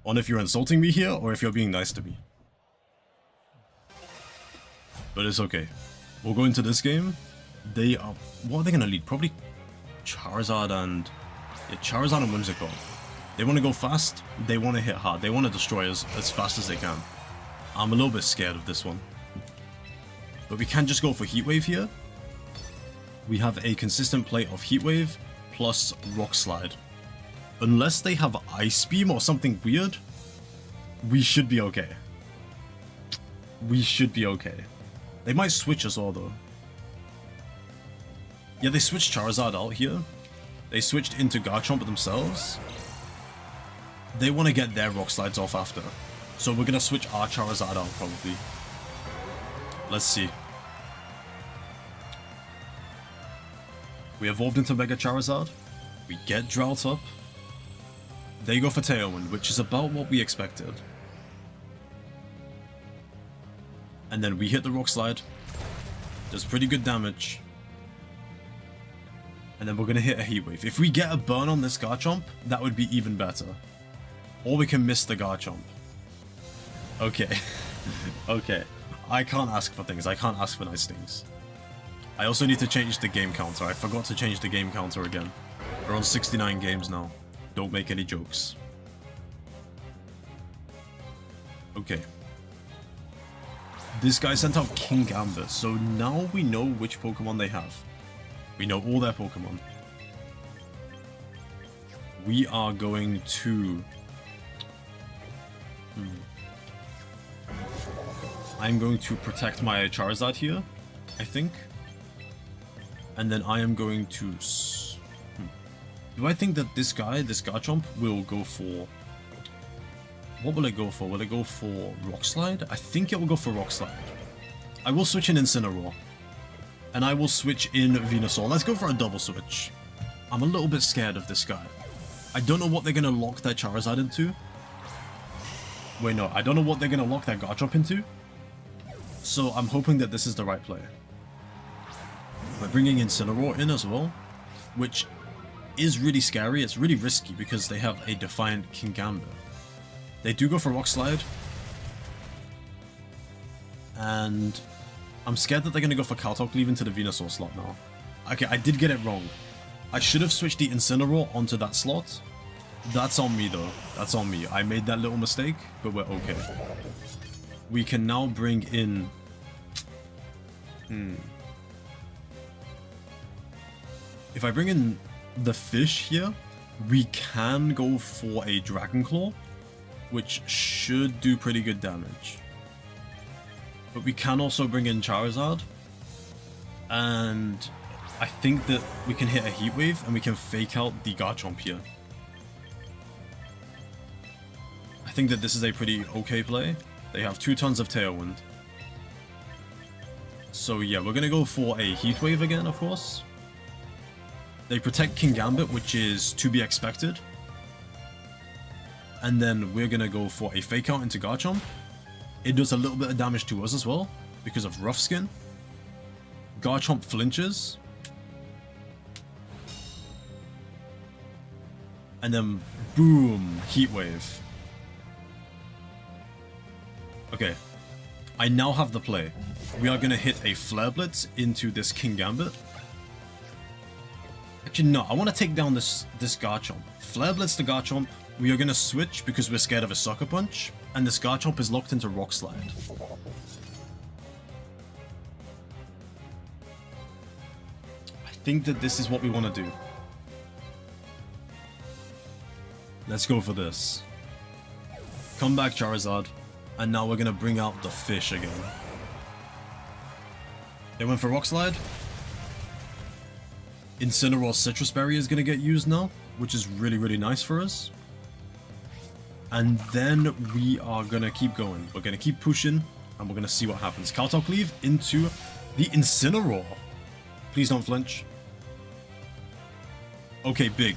if you're insulting me here or if you're being nice to me. But it's okay. We'll go into this game. What are they gonna lead? Probably Charizard and Whimsicott. They want to go fast, they want to hit hard, they want to destroy us as fast as they can. I'm a little bit scared of this one. But we can just go for Heat Wave here. We have a consistent play of Heat Wave plus Rock Slide. Unless they have Ice Beam or something weird, we should be okay. We should be okay. They might switch us all though. Yeah, they switched Charizard out here. They switched into Garchomp themselves. They want to get their Rock Slides off after. So we're going to switch our Charizard out probably. Let's see. We evolved into Mega Charizard. We get Drought up. They go for Tailwind, which is about what we expected. And then we hit the Rock Slide. Does pretty good damage. And then we're going to hit a Heat Wave. If we get a burn on this Garchomp, that would be even better. Or we can miss the Garchomp. Okay. Okay. I can't ask for things. I can't ask for nice things. I also need to change the game counter. I forgot to change the game counter again. We're on 69 games now. Don't make any jokes. Okay. This guy sent out King Gambit, so now we know which Pokemon they have. We know all their Pokemon. We are going to... I'm going to protect my Charizard here, I think. And then I am going to... Do I think that this guy, this Garchomp, will go for... What will it go for? Will it go for Rock Slide? I think it will go for Rock Slide. I will switch in Incineroar. And I will switch in Venusaur. Let's go for a double switch. I'm a little bit scared of this guy. I don't know what they're going to lock their Charizard into. Wait, no. I don't know what they're going to lock their Garchomp into. So I'm hoping that this is the right play. We're bringing Incineroar in as well. Which is really scary. It's really risky because they have a Defiant Kingambit. They do go for Rock Slide. And I'm scared that they're going to go for Caltalk Leave into the Venusaur slot now. Okay, I did get it wrong. I should have switched the Incineroar onto that slot. That's on me though. That's on me. I made that little mistake, but we're okay. We can now bring in... If I bring in the fish here, we can go for a Dragon Claw, which should do pretty good damage. But we can also bring in Charizard, and I think that we can hit a Heat Wave and we can fake out the Garchomp here. I think that this is a pretty okay play. They have 2 tons of Tailwind. So yeah, we're gonna go for a Heat Wave again, of course. They protect Kingambit, which is to be expected. And then we're gonna go for a Fake Out into Garchomp. It does a little bit of damage to us as well, because of Rough Skin. Garchomp flinches. And then, boom, Heat Wave. Okay, I now have the play. We are gonna hit a Flare Blitz into this Kingambit. Actually, no, I want to take down this Garchomp. Flare Blitz to Garchomp. We are going to switch because we're scared of a Sucker Punch, and this Garchomp is locked into Rock Slide. I think that this is what we want to do. Let's go for this. Come back, Charizard. And now we're going to bring out the fish again. They went for Rock Slide. Incineroar Citrus Berry is going to get used now, which is really, really nice for us. And then we are going to keep going. We're going to keep pushing, and we're going to see what happens. Caltalk Leave into the Incineroar. Please don't flinch. Okay, big.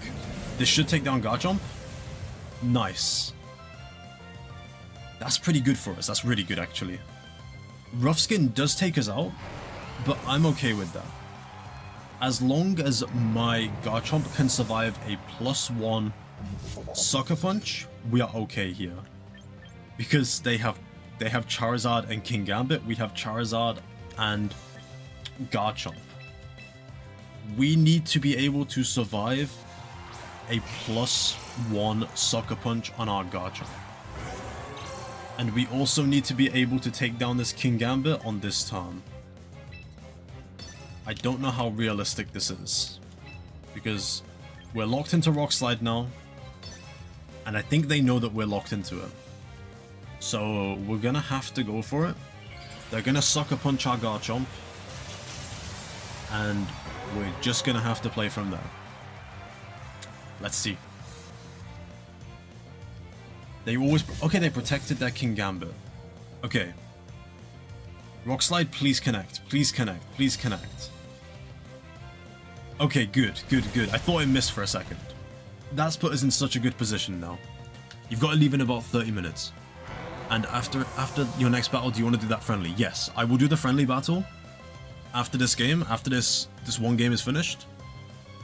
This should take down Garchomp. Nice. That's pretty good for us. That's really good, actually. Rough Skin does take us out, but I'm okay with that. As long as my Garchomp can survive a +1 Sucker Punch, we are okay here. Because they have Charizard and Kingambit, we have Charizard and Garchomp. We need to be able to survive a +1 Sucker Punch on our Garchomp. And we also need to be able to take down this Kingambit on this turn. I don't know how realistic this is. Because we're locked into Rock Slide now. And I think they know that we're locked into it. So we're gonna have to go for it. They're gonna Sucker Punch our Garchomp. And we're just gonna have to play from there. Let's see. They always... Okay, they protected their Kingambit. Okay. Rock Slide, please connect. Please connect. Please connect. Okay, good. Good, good. I thought it missed for a second. That's put us in such a good position now. You've got to leave in about 30 minutes. And after your next battle, do you want to do that friendly? Yes, I will do the friendly battle. After this game, after this one game is finished.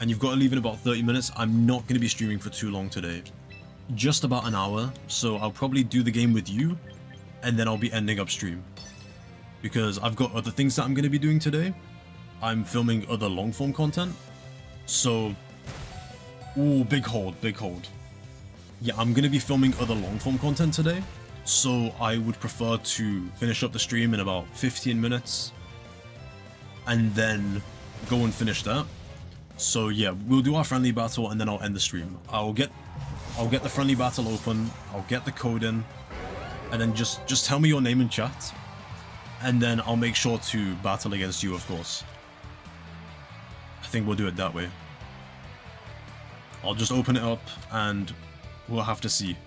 And you've got to leave in about 30 minutes. I'm not going to be streaming for too long today. Just about an hour, so I'll probably do the game with you, and then I'll be ending up stream. Because I've got other things that I'm going to be doing today. I'm filming other long form content. So, ooh, big hold, big hold. Yeah, I'm going to be filming other long form content today. So I would prefer to finish up the stream in about 15 minutes and then go and finish that. So yeah, we'll do our friendly battle and then I'll end the stream. I'll get the friendly battle open, I'll get the code in, and then just tell me your name in chat, and then I'll make sure to battle against you, of course. I think we'll do it that way. I'll just open it up and we'll have to see.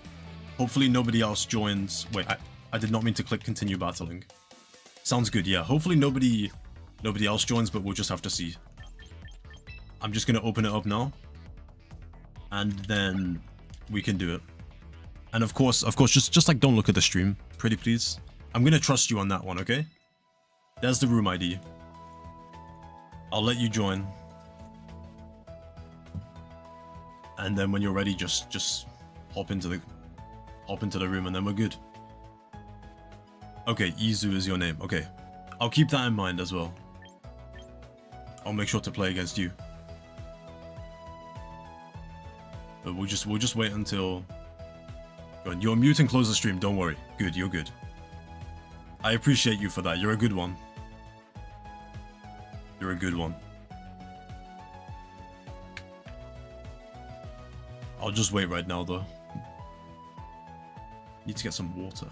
Hopefully nobody else joins. Wait, I did not mean to click continue battling. Sounds good, yeah. Hopefully nobody else joins, but we'll just have to see. I'm just gonna open it up now, and then we can do it. And of course, just like don't look at the stream, pretty please. I'm gonna trust you on that one, okay? There's the room ID. I'll let you join. And then when you're ready, just hop into the room and then we're good. Okay, Izu is your name. Okay. I'll keep that in mind as well. I'll make sure to play against you. But we'll just wait until... You're mute and close the stream, don't worry. Good, you're good. I appreciate you for that, you're a good one. You're a good one. I'll just wait right now though. Need to get some water.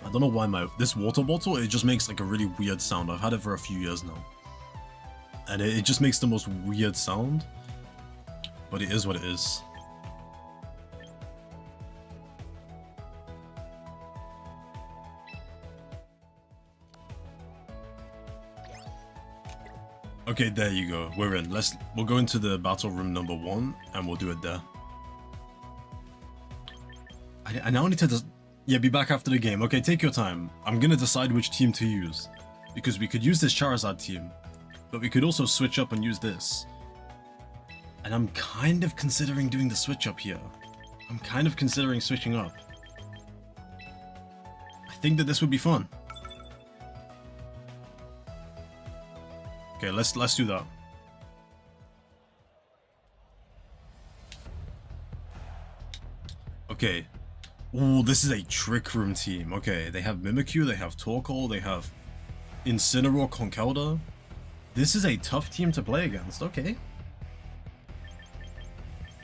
I don't know why this water bottle, it just makes like a really weird sound. I've had it for a few years now. And it just makes the most weird sound. But it is what it is. Okay, there you go. We're in. We'll go into the battle room number 1 and we'll do it there. I now need to yeah, be back after the game. Okay, take your time. I'm gonna decide which team to use. Because we could use this Charizard team, but we could also switch up and use this. And I'm kind of considering doing the switch up here. I'm kind of considering switching up. I think that this would be fun. Okay, let's do that. Okay. Ooh, this is a Trick Room team. Okay, they have Mimikyu, they have Torkoal, they have Incineroar, Conkeldurr. This is a tough team to play against. Okay.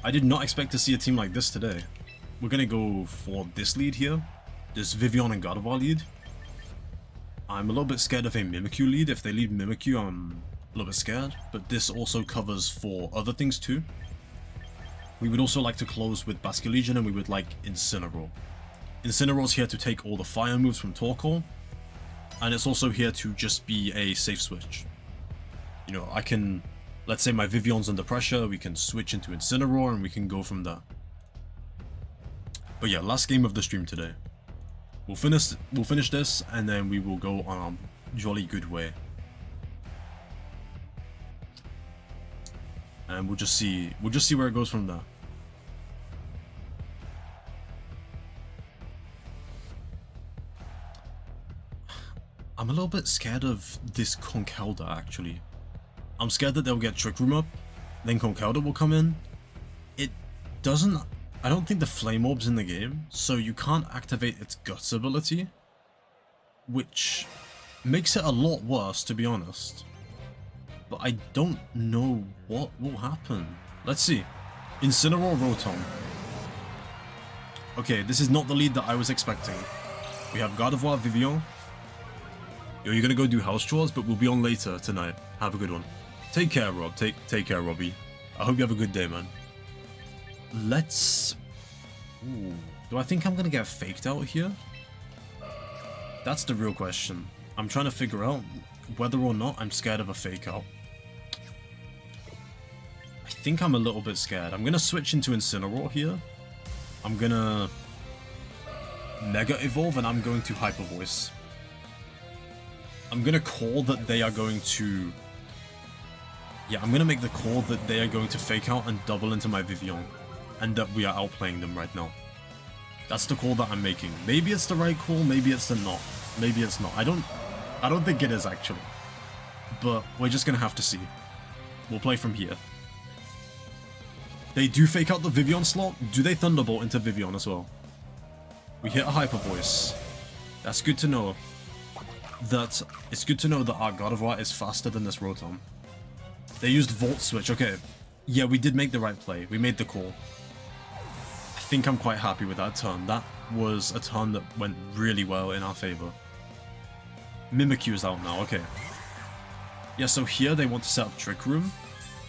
I did not expect to see a team like this today. We're gonna go for this lead here. This Vivillon and Gardevoir lead. I'm a little bit scared of a Mimikyu lead. If they lead Mimikyu, I'm a little bit scared. But this also covers for other things too. We would also like to close with Basculegion, and we would like Incineroar. Incineroar's here to take all the fire moves from Torkoal. And it's also here to just be a safe switch. You know, I can... Let's say my Vivillon's under pressure, we can switch into Incineroar and we can go from there. But yeah, last game of the stream today. We'll finish this and then we will go on a jolly good way. And we'll just see where it goes from there. I'm a little bit scared of this Conkeldurr actually. I'm scared that they'll get Trick Room up, then Conkeldurr will come in. It doesn't... I don't think the Flame Orb's in the game, so you can't activate its Guts ability, which makes it a lot worse, to be honest. But I don't know what will happen. Let's see. Incineroar, Rotom. Okay, this is not the lead that I was expecting. We have Gardevoir, Vivillon. Yo, you're gonna go do house chores, but we'll be on later tonight. Have a good one. Take care, Rob. Take care, Robbie. I hope you have a good day, man. Let's... Ooh. Do I think I'm gonna get faked out here? That's the real question. I'm trying to figure out whether or not I'm scared of a fake out. I think I'm a little bit scared. I'm gonna switch into Incineroar here. I'm gonna Mega Evolve and I'm going to Hyper Voice. I'm gonna call that they are going to... Yeah, I'm gonna make the call that they are going to fake out and double into my Vivillon. And that we are outplaying them right now. That's the call that I'm making. Maybe it's the right call, maybe it's the not. Maybe it's not. I don't think it is actually. But we're just gonna have to see. We'll play from here. They do fake out the Vivian slot. Do they Thunderbolt into Vivian as well? We hit a Hyper Voice. That's good to know. It's good to know that our God of War is faster than this Rotom. They used Volt Switch. Okay. Yeah, we did make the right play. We made the call. I think I'm quite happy with that turn. That was a turn that went really well in our favor. Mimikyu is out now. Okay. Yeah, so here they want to set up Trick Room.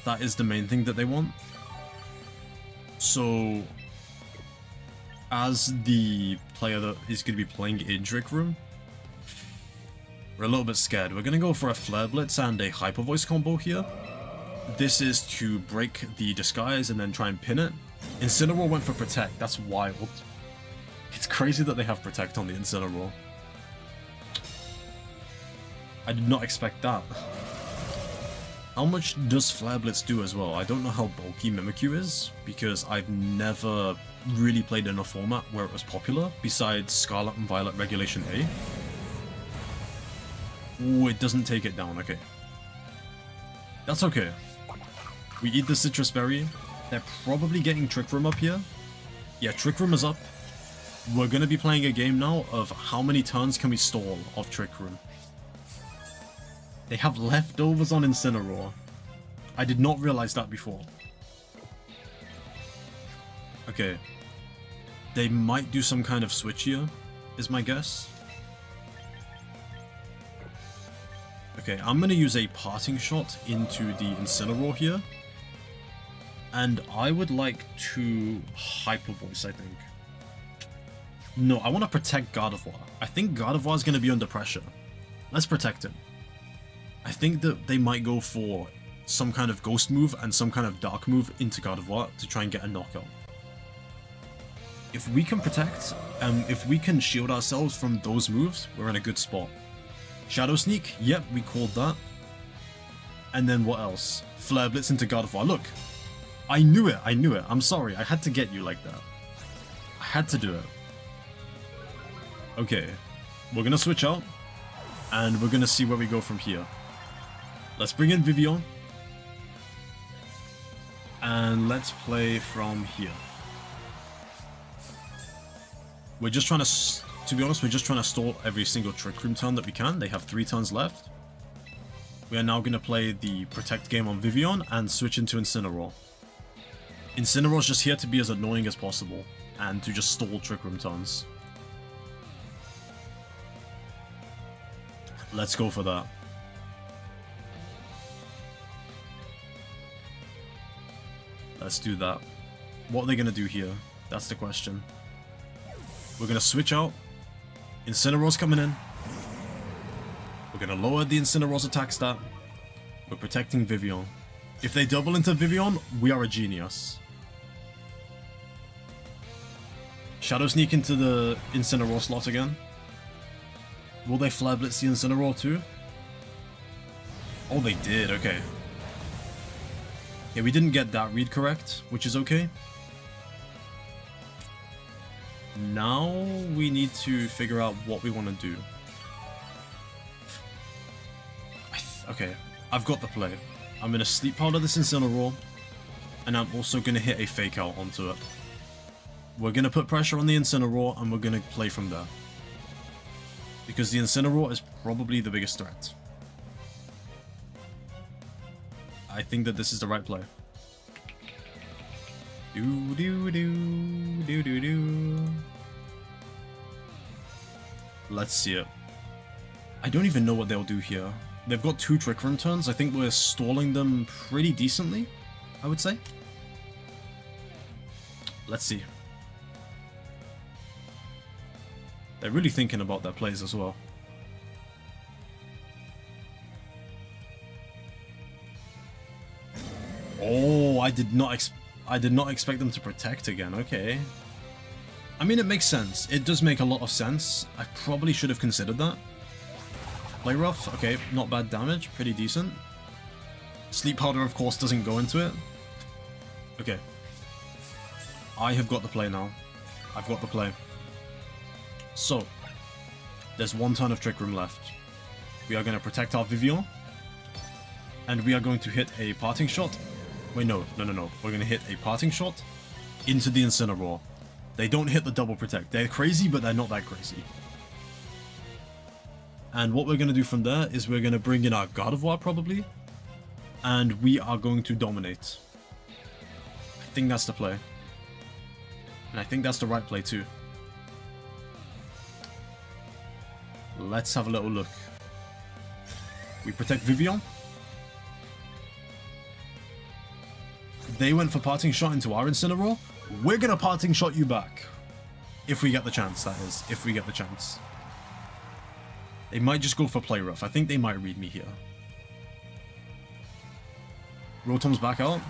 That is the main thing that they want. So, as the player that is going to be playing in Trick Room, we're a little bit scared. We're going to go for a Flare Blitz and a Hyper Voice combo here. This is to break the disguise and then try and pin it. Incineroar went for Protect. That's wild. It's crazy that they have Protect on the Incineroar. I did not expect that. How much does Flare Blitz do as well? I don't know how bulky Mimikyu is, because I've never really played in a format where it was popular, besides Scarlet and Violet Regulation A. Ooh, it doesn't take it down, okay. That's okay. We eat the Citrus Berry. They're probably getting Trick Room up here. Yeah, Trick Room is up. We're going to be playing a game now of how many turns can we stall of Trick Room. They have leftovers on Incineroar. I did not realize that before. Okay. They might do some kind of switch here, is my guess. Okay, I'm gonna use a Parting Shot into the Incineroar here. And I would like to Hyper Voice, I think. No, I want to protect Gardevoir. I think Gardevoir is gonna be under pressure. Let's protect him. I think that they might go for some kind of Ghost move and some kind of Dark move into Gardevoir to try and get a knockout. If we can protect, if we can shield ourselves from those moves, we're in a good spot. Shadow Sneak, yep, we called that. And then what else? Flare Blitz into Gardevoir. Look, I knew it, I'm sorry, I had to get you like that. I had to do it. Okay, we're gonna switch out, and we're gonna see where we go from here. Let's bring in Vivian. And let's play from here. We're just trying to be honest, we're just trying to stall every single Trick Room turn that we can. They have 3 turns left. We are now going to play the Protect game on Vivian and switch into Incineroar. Incineroar's just here to be as annoying as possible and to just stall Trick Room turns. Let's go for that. Let's do that. What are they going to do here? That's the question. We're going to switch out. Incineroar's coming in. We're going to lower the Incineroar's attack stat. We're protecting Vivian. If they double into Vivian, we are a genius. Shadow Sneak into the Incineroar slot again. Will they Flare Blitz the Incineroar too? Oh, they did, okay. Yeah, we didn't get that read correct, which is okay. Now we need to figure out what we want to do. Okay, I've got the play. I'm going to Sleep Powder this Incineroar, and I'm also going to hit a Fake Out onto it. We're going to put pressure on the Incineroar, and we're going to play from there. Because the Incineroar is probably the biggest threat. I think that this is the right play. Let's see it. I don't even know what they'll do here. They've got 2 Trick Room turns. I think we're stalling them pretty decently, I would say. Let's see. They're really thinking about their plays as well. Oh, I did not expect them to protect again. Okay. I mean, it makes sense. It does make a lot of sense. I probably should have considered that. Play rough. Okay, not bad damage. Pretty decent. Sleep Powder, of course, doesn't go into it. Okay. I have got the play now. I've got the play. So, there's 1 turn of Trick Room left. We are going to protect our Vivian. And we are going to hit a Parting Shot Wait, no. We're gonna hit a parting shot into the Incineroar. They don't hit the double protect. They're crazy, but they're not that crazy. And what we're gonna do from there is we're gonna bring in our Gardevoir probably, and we are going to dominate. I think that's the play. And I think that's the right play too. Let's have a little look. We protect Vivian. They went for parting shot into our Incineroar. We're gonna parting shot you back. If we get the chance, that is. If we get the chance. They might just go for play rough. I think they might read me here. Rotom's back out.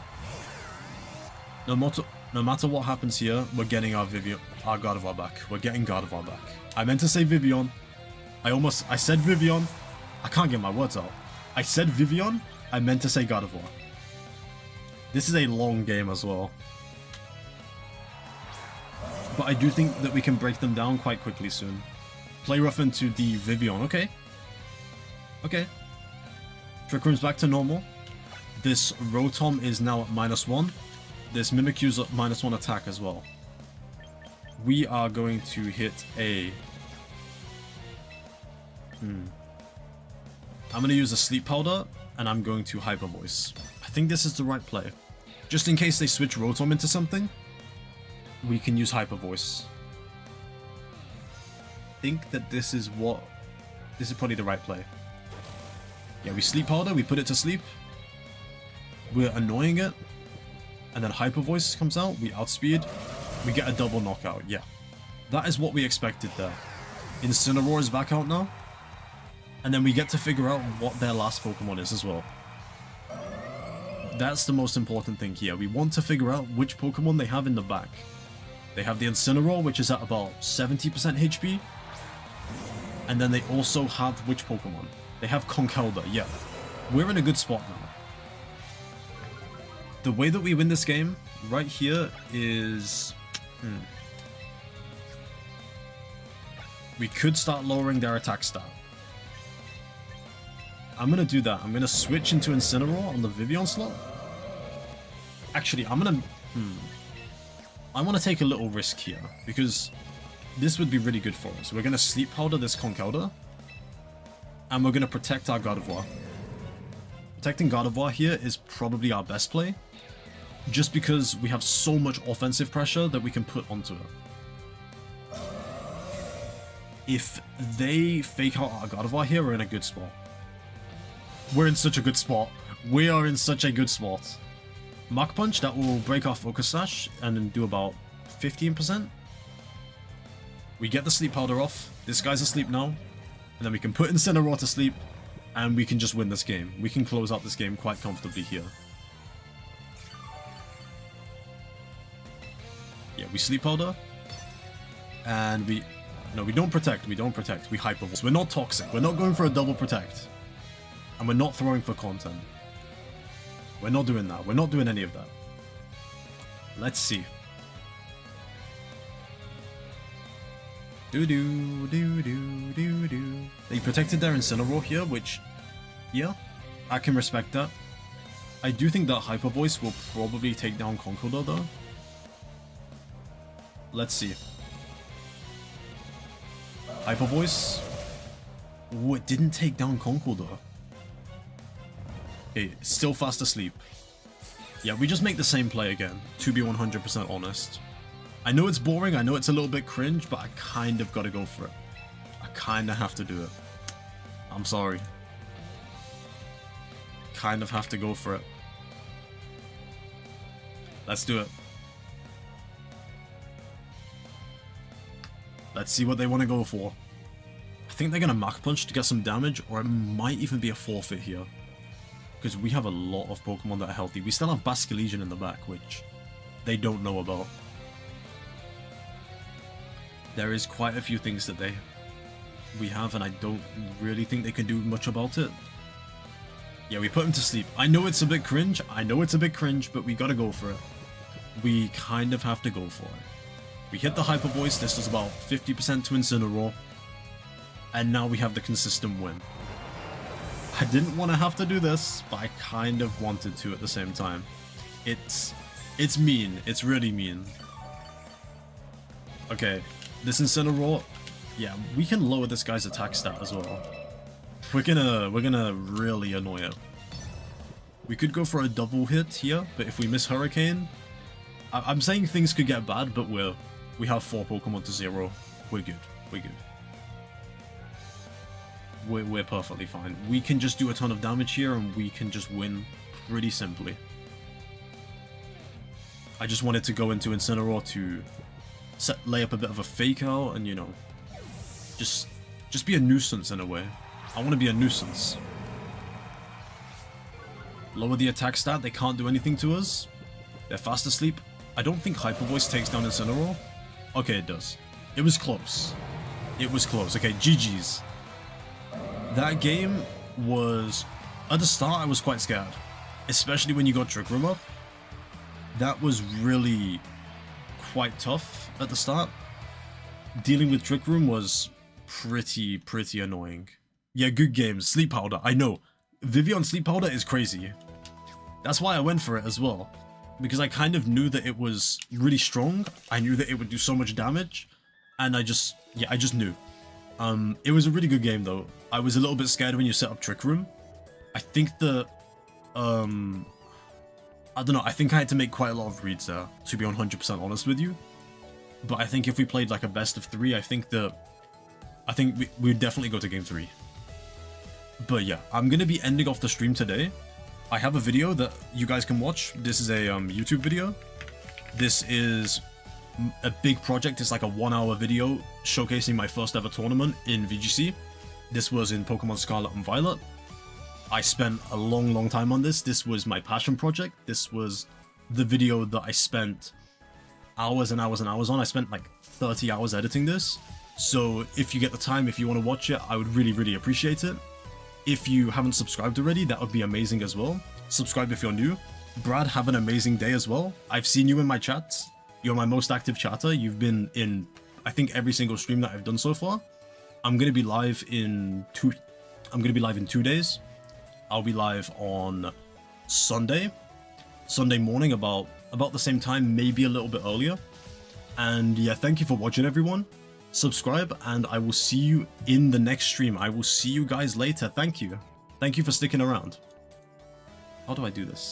No matter what happens here, we're getting our Gardevoir back. We're getting Gardevoir back. I meant to say Vivian. I said Vivian. I can't get my words out. I said Vivian. I meant to say Gardevoir. This is a long game as well. But I do think that we can break them down quite quickly soon. Play rough into the Vivian. Okay. Okay. Trick Room's back to normal. This Rotom is now at -1. This Mimikyu's at -1 attack as well. We are going to hit a... I'm going to use a Sleep Powder, and I'm going to Hyper Voice. I think this is the right play. Just in case they switch Rotom into something, we can use Hyper Voice. I think that this is probably the right play. Yeah, we Sleep Powder, we put it to sleep. We're annoying it. And then Hyper Voice comes out, we outspeed. We get a double knockout, yeah. That is what we expected there. Incineroar is back out now. And then we get to figure out what their last Pokemon is as well. That's the most important thing here. We want to figure out which Pokemon they have in the back. They have the Incineroar, which is at about 70% HP. And then they also have which Pokemon? They have Conkeldurr, yeah. We're in a good spot now. The way that we win this game right here is... We could start lowering their attack stat. I'm gonna do that. I'm gonna switch into Incineroar on the Vivian slot. Actually, I'm gonna... I want to take a little risk here, because this would be really good for us. We're gonna Sleep Powder this Conkeldurr, and we're gonna protect our Gardevoir. Protecting Gardevoir here is probably our best play, just because we have so much offensive pressure that we can put onto it. If they fake out our Gardevoir here, we're in a good spot. We're in such a good spot. We are in such a good spot. Mach Punch, that will break our Focus Sash and then do about 15%. We get the Sleep Powder off. This guy's asleep now. And then we can put Incineroar to sleep. And we can just win this game. We can close out this game quite comfortably here. Yeah, we Sleep Powder. And we... No, we don't protect. We don't protect. We Hyper Voice. We're not toxic. We're not going for a double protect. And we're not throwing for content. We're not doing that. We're not doing any of that. Let's see. They protected their Incineroar here, which... Yeah, I can respect that. I do think that Hyper Voice will probably take down Conkeldurr though. Let's see. Hyper Voice. Oh, it didn't take down Conkeldurr. Okay, still fast asleep. Yeah, we just make the same play again, to be 100% honest. I know it's boring, I know it's a little bit cringe, but I kind of gotta go for it. I kind of have to do it. I'm sorry. Kind of have to go for it. Let's do it. Let's see what they want to go for. I think they're gonna Mach Punch to get some damage, or it might even be a forfeit here. Because we have a lot of Pokemon that are healthy. We still have Basculegion in the back, which they don't know about. There is quite a few things that we have, and I don't really think they can do much about it. Yeah, we put him to sleep. I know it's a bit cringe. I know it's a bit cringe, but we gotta go for it. We kind of have to go for it. We hit the Hyper Voice. This was about 50% to Incineroar. And now we have the consistent win. I didn't want to have to do this, but I kind of wanted to at the same time. It's mean. It's really mean. Okay, this Incineroar, yeah, we can lower this guy's attack stat as well. We're gonna really annoy him. We could go for a double hit here, but if we miss Hurricane, I'm saying things could get bad, but we have 4 Pokemon to 0. We're good. We're good. We're perfectly fine. We can just do a ton of damage here, and we can just win pretty simply. I just wanted to go into Incineroar to lay up a bit of a fake out, and you know, just be a nuisance in a way. I want to be a nuisance. Lower the attack stat, they can't do anything to us. They're fast asleep. I don't think Hyper Voice takes down Incineroar. Okay, it does. It was close. It was close. Okay, GG's. That game was... At the start, I was quite scared. Especially when you got Trick Room up. That was really quite tough at the start. Dealing with Trick Room was pretty annoying. Yeah, good games. Sleep Powder, I know. Vivian Sleep Powder is crazy. That's why I went for it as well. Because I kind of knew that it was really strong. I knew that it would do so much damage. And I just knew. It was a really good game though. I was a little bit scared when you set up Trick Room. I think the... I don't know, I think I had to make quite a lot of reads there, to be 100% honest with you. But I think if we played like a best of 3, I think we'd definitely go to game 3. But yeah, I'm going to be ending off the stream today. I have a video that you guys can watch. This is a YouTube video. This is a big project. It's like a 1-hour video showcasing my first ever tournament in VGC. This was in Pokemon Scarlet and Violet. I spent a long time on this. This was my passion project. This was the video that I spent hours and hours and hours on. I spent like 30 hours editing this. So if you get the time, if you want to watch it, I would really appreciate it. If you haven't subscribed already, that would be amazing as well. Subscribe if you're new. Brad, have an amazing day as well. I've seen you in my chats. You're my most active chatter. You've been in, I think, every single stream that I've done so far. I'm going to be live in 2 days. I'll be live on Sunday morning about the same time, maybe a little bit earlier. And yeah, thank you for watching, everyone. Subscribe, and I will see you in the next stream. I will see you guys later. Thank you. Thank you for sticking around. How do I do this?